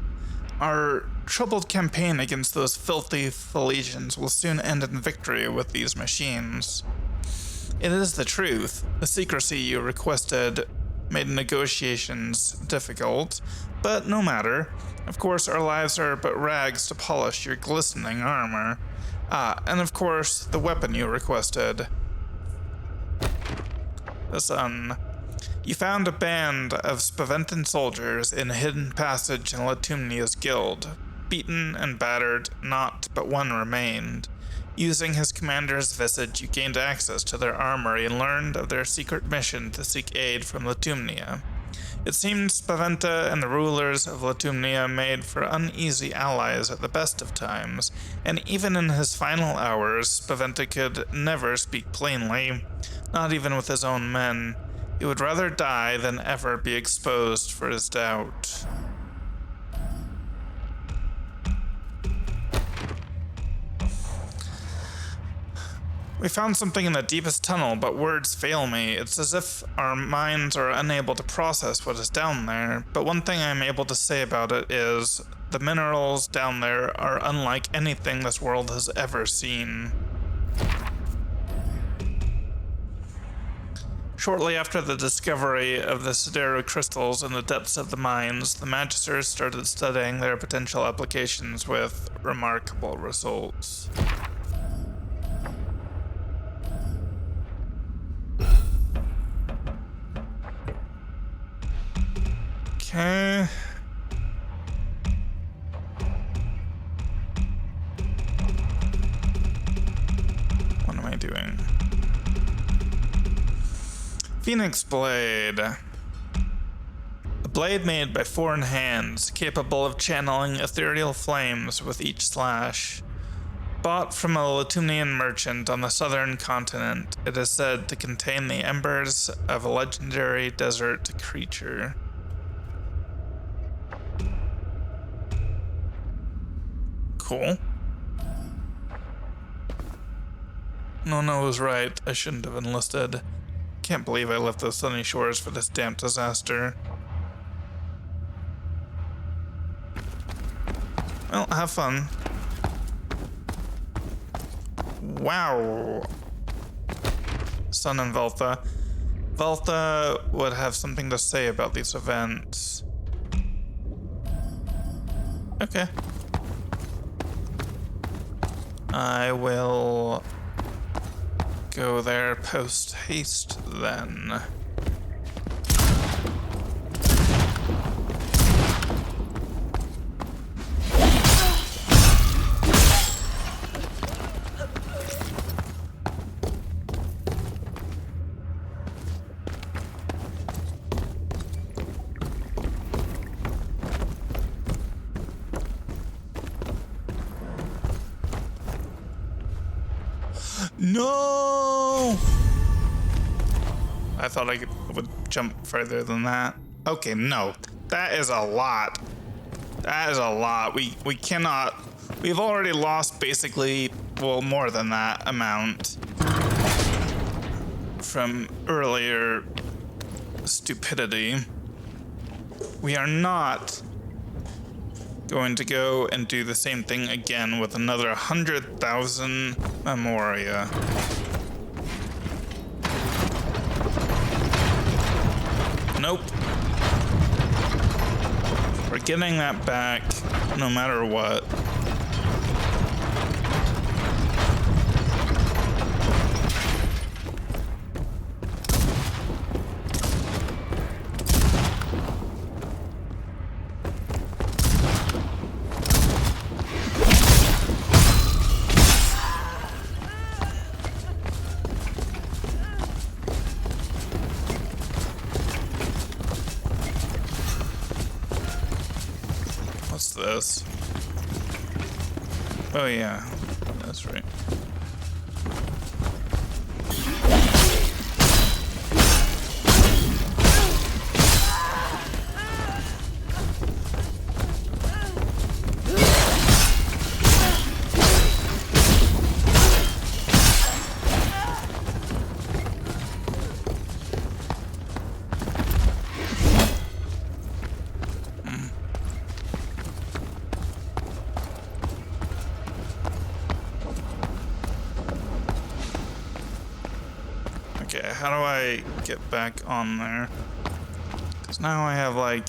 Our troubled campaign against those filthy Phalesians will soon end in victory with these machines. It is the truth. The secrecy you requested made negotiations difficult, but no matter. Of course, our lives are but rags to polish your glistening armor. And of course, the weapon you requested. The sun. You found a band of Spaventan soldiers in a hidden passage in Latumnia's guild. Beaten and battered, naught but one remained. Using his commander's visage, you gained access to their armory and learned of their secret mission to seek aid from Latumnia. It seemed Spaventa and the rulers of Latumnia made for uneasy allies at the best of times, and even in his final hours, Spaventa could never speak plainly, not even with his own men. He would rather die than ever be exposed for his doubt. We found something in the deepest tunnel, but words fail me. It's as if our minds are unable to process what is down there. But one thing I'm able to say about it is, the minerals down there are unlike anything this world has ever seen. Shortly after the discovery of the Sidero crystals in the depths of the mines, the Magisters started studying their potential applications with remarkable results. Okay. What am I doing? Phoenix Blade. A blade made by foreign hands, capable of channeling ethereal flames with each slash. Bought from a Latumnian merchant on the southern continent, it is said to contain the embers of a legendary desert creature. Cool. No, I was right. I shouldn't have enlisted. Can't believe I left the sunny shores for this damp disaster. Well, have fun. Wow. Sun and Veltha. Veltha would have something to say about these events. Okay. I will go there post haste then. No! I thought I would jump further than that. Okay, no. That is a lot. That is a lot. We cannot... We've already lost basically, well, more than that amount from earlier stupidity. We are not going to go and do the same thing again with another 100,000 memoria. Nope. We're getting that back no matter what. What's this? Oh yeah, that's right. Okay, how do I get back on there? Because now I have like...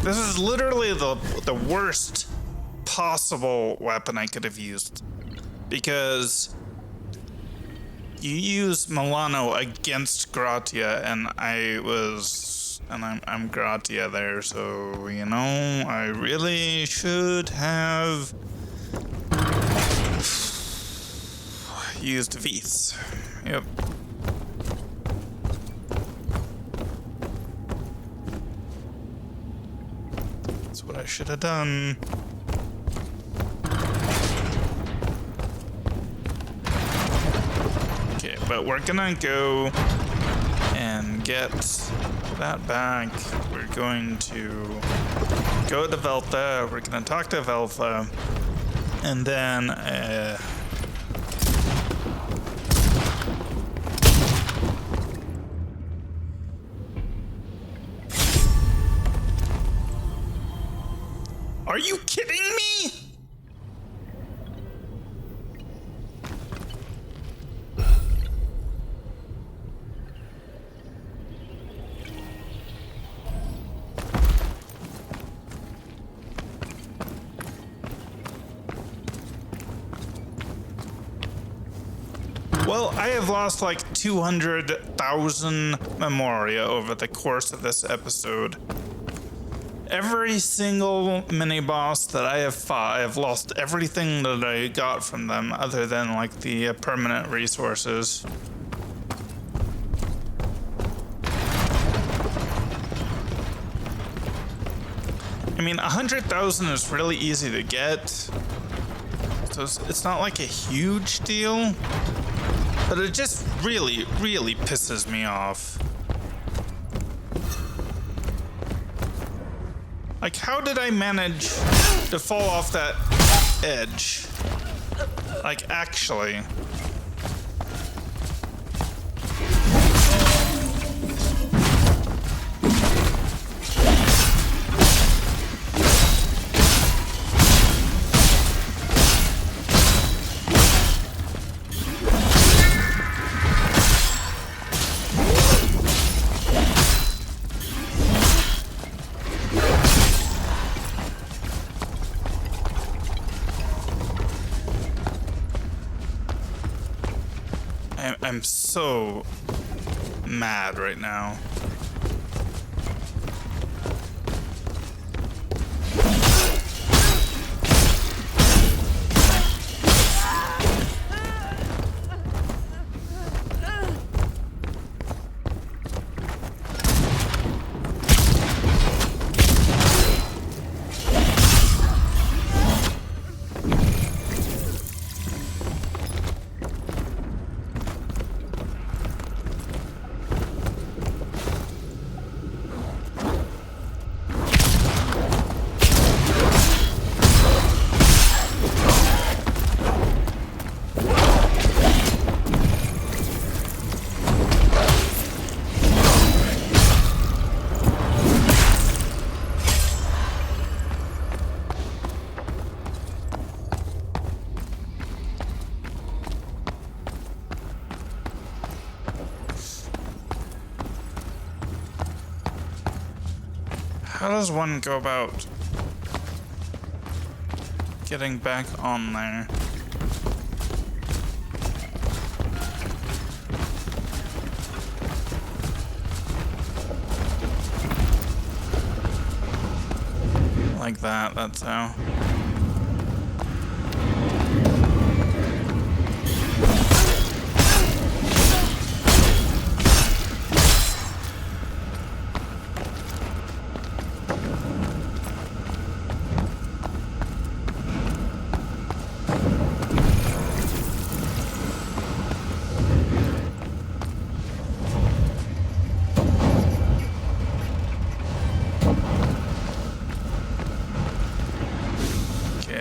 This is literally the worst possible weapon I could have used, because you use Milano against Gratia, and I'm Gratia there, so you know I really should have used Vith. Yep. What I should have done. Okay, but we're gonna go and get that back. We're going to go to Veltha. We're gonna talk to Veltha, and then are you kidding me? Well, I have lost like 200,000 memoria over the course of this episode. Every single mini-boss that I have fought, I have lost everything that I got from them other than like the permanent resources. I mean, 100,000 is really easy to get, so it's not like a huge deal, but it just really, really pisses me off. Like, how did I manage to fall off that edge? Like, actually. I'm so mad right now. How does one go about getting back on there? Like that, that's how.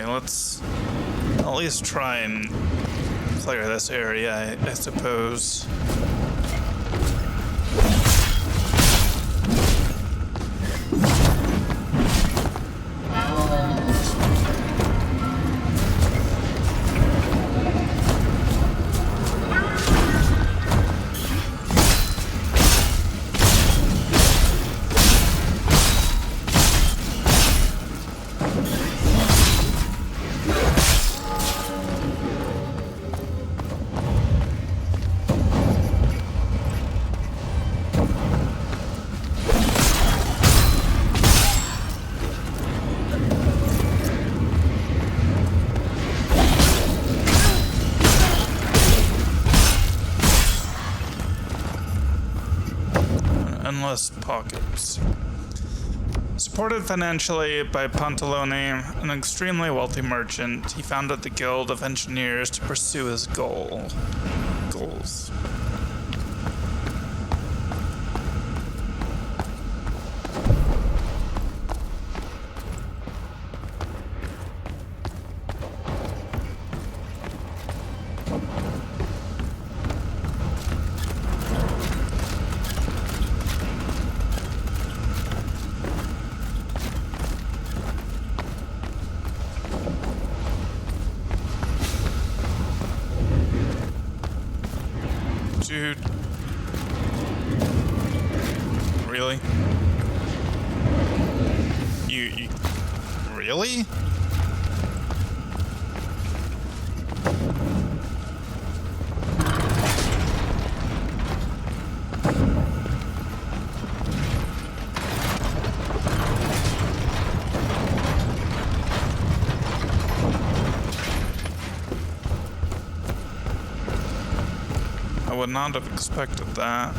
Let's at least try and clear this area, I suppose. Endless pockets. Supported financially by Pantalone, an extremely wealthy merchant, he founded the Guild of Engineers to pursue his goals. Dude. Really? You really? I would not have expected that.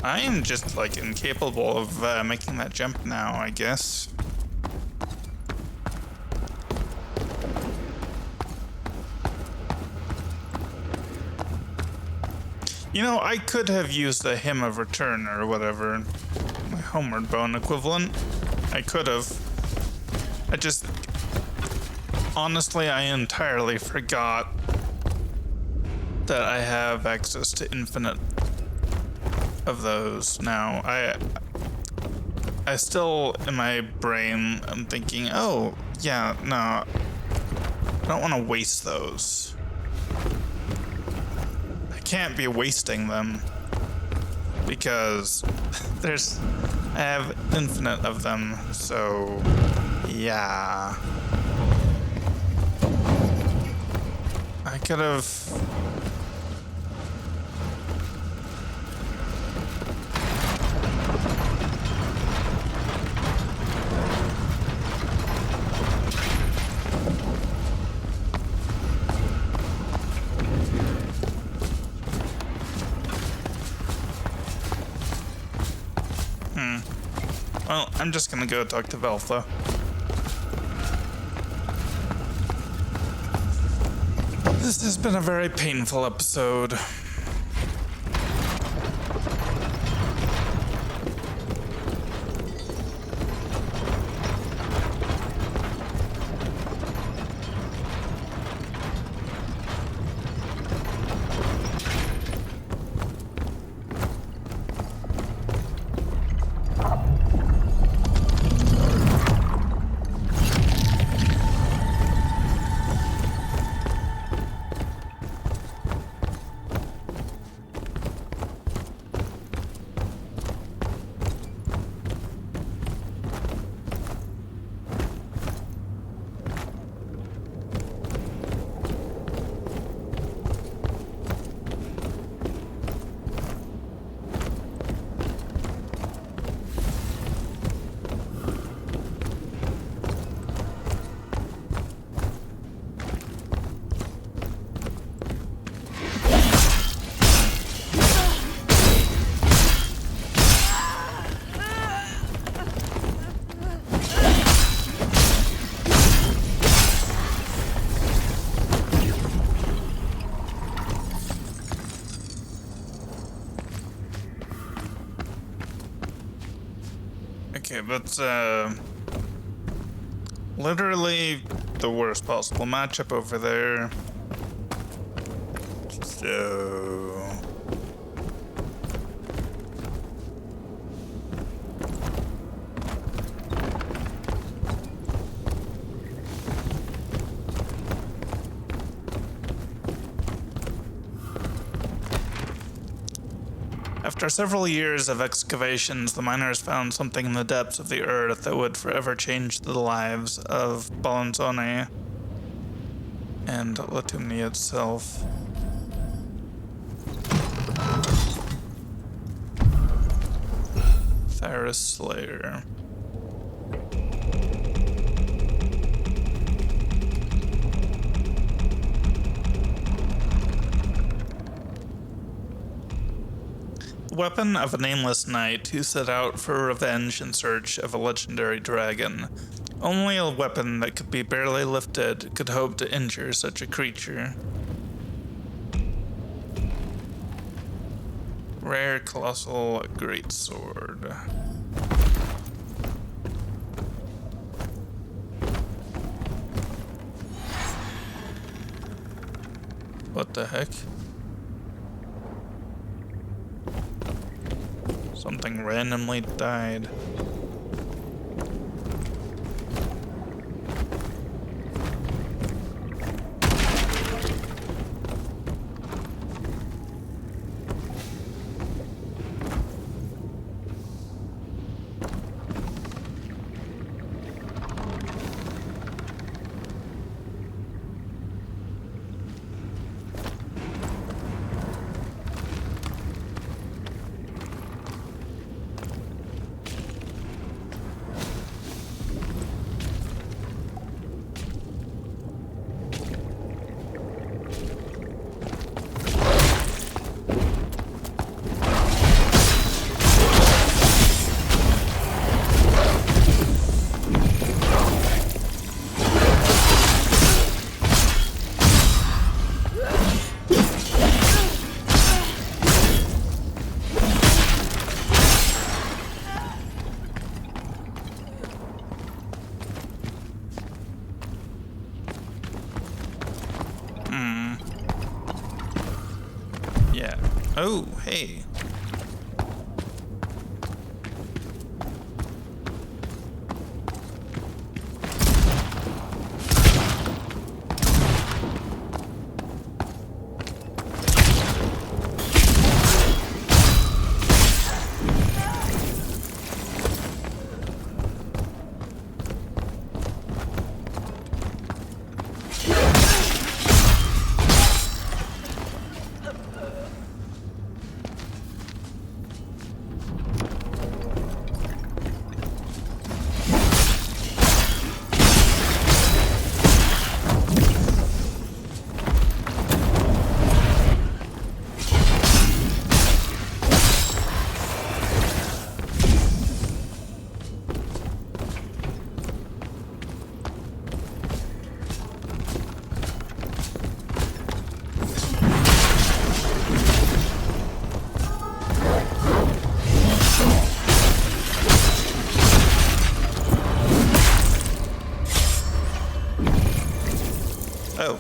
I am just like incapable of making that jump now, I guess. You know, I could have used the Hymn of Return or whatever, my Homeward Bone equivalent. I could have. Honestly, I entirely forgot that I have access to infinite of those now. I still, in my brain, I'm thinking, oh, yeah, no, I don't want to waste those. I can't be wasting them because I have infinite of them, so yeah. I could have... Well, I'm just gonna go talk to Veltha. This has been a very painful episode. Okay, that's literally the worst possible matchup over there. So... After several years of excavations, the miners found something in the depths of the earth that would forever change the lives of Balanzone and Latumni itself. Thyris Slayer. Weapon of a nameless knight who set out for revenge in search of a legendary dragon. Only a weapon that could be barely lifted could hope to injure such a creature. Rare colossal greatsword. What the heck? Something randomly died. Oh, hey. Oh.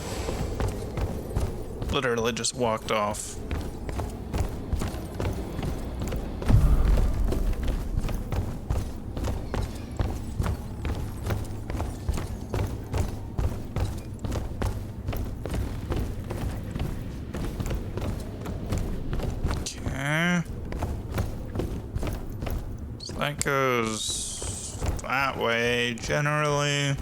Literally just walked off. Okay. So that goes that way generally.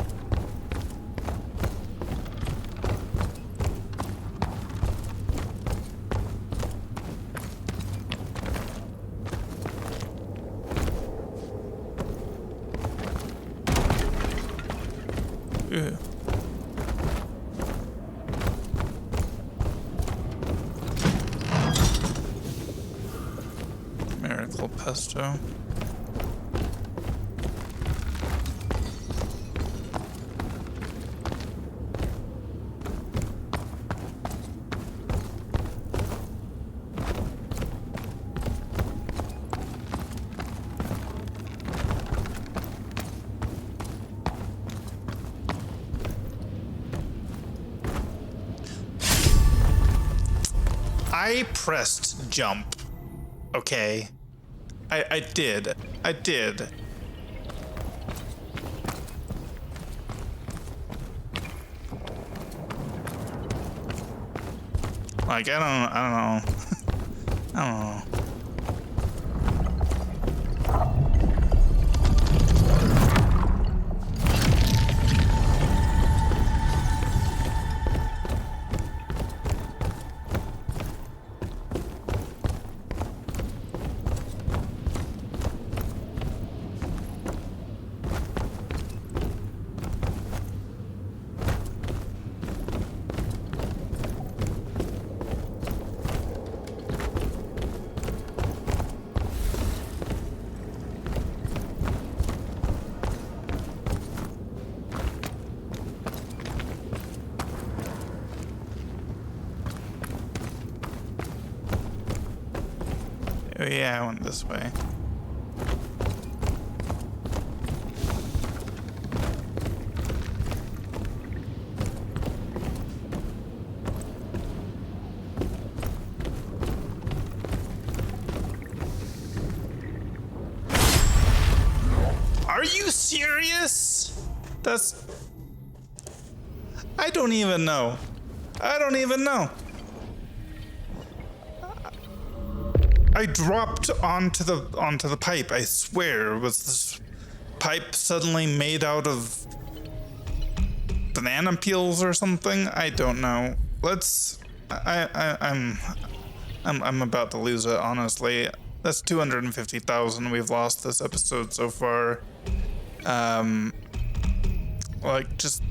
Ew. Miracle pesto. I pressed jump. Okay. I did. I did. Like, I don't know. I don't know. Oh yeah, I went this way. Are you serious? I don't even know. I don't even know. I dropped onto the pipe. I swear, was this pipe suddenly made out of banana peels or something? I don't know. I'm about to lose it, honestly. That's 250,000 we've lost this episode so far. Like, just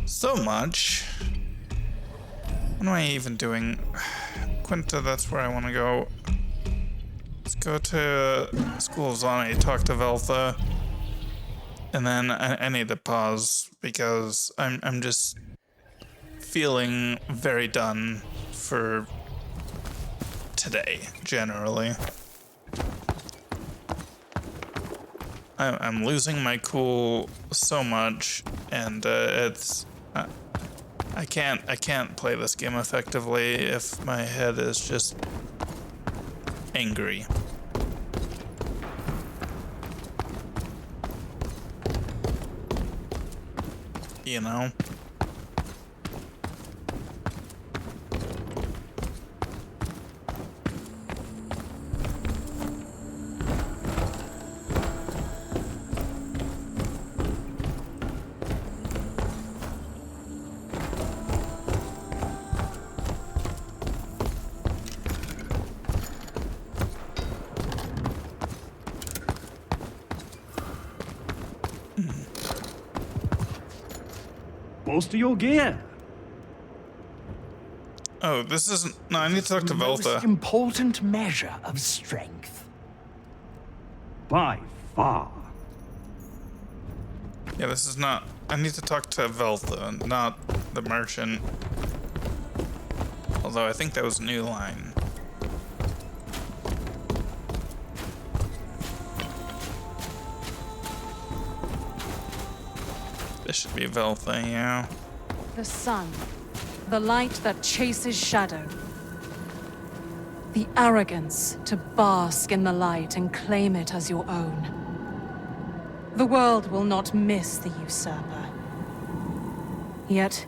so much. What am I even doing? Quinta, that's where I want to go. Let's go to School of Zani, talk to Veltha, and then I need to pause because I'm just feeling very done for today, generally. I'm losing my cool so much, and it's I can't play this game effectively if my head is just angry. You know? Bolster your gear. Oh, this isn't... No, I need to talk to Veltha. Most important measure of strength. By far. Yeah, this is not... I need to talk to Veltha, not the merchant. Although I think that was a new line. This should be Veltha, yeah. The sun. The light that chases shadow. The arrogance to bask in the light and claim it as your own. The world will not miss the usurper. Yet,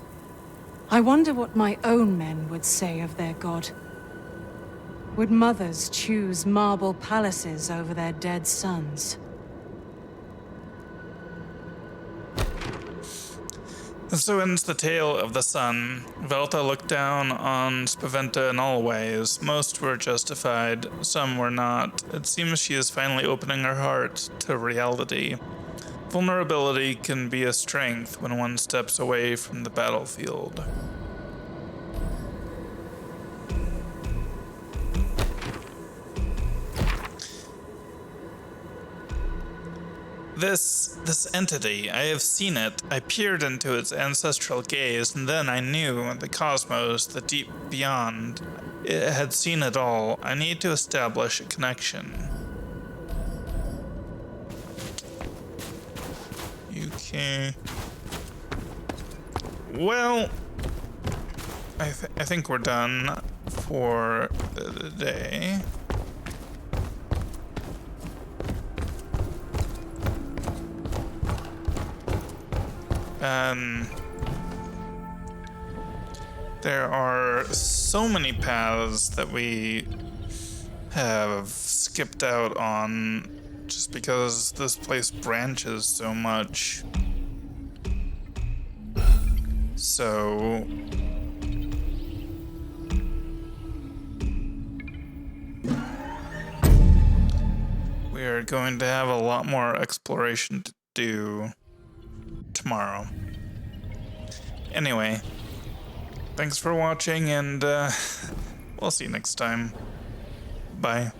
I wonder what my own men would say of their god. Would mothers choose marble palaces over their dead sons? So ends the tale of the sun. Velta looked down on Spaventa in all ways. Most were justified, some were not. It seems she is finally opening her heart to reality. Vulnerability can be a strength when one steps away from the battlefield. This entity, I have seen it. I peered into its ancestral gaze, and then I knew the cosmos, the deep beyond. It had seen it all. I need to establish a connection. Okay. Well, I think we're done for the day. There are so many paths that we have skipped out on just because this place branches so much. So we are going to have a lot more exploration to do tomorrow. Anyway, thanks for watching, and we'll see you next time. Bye.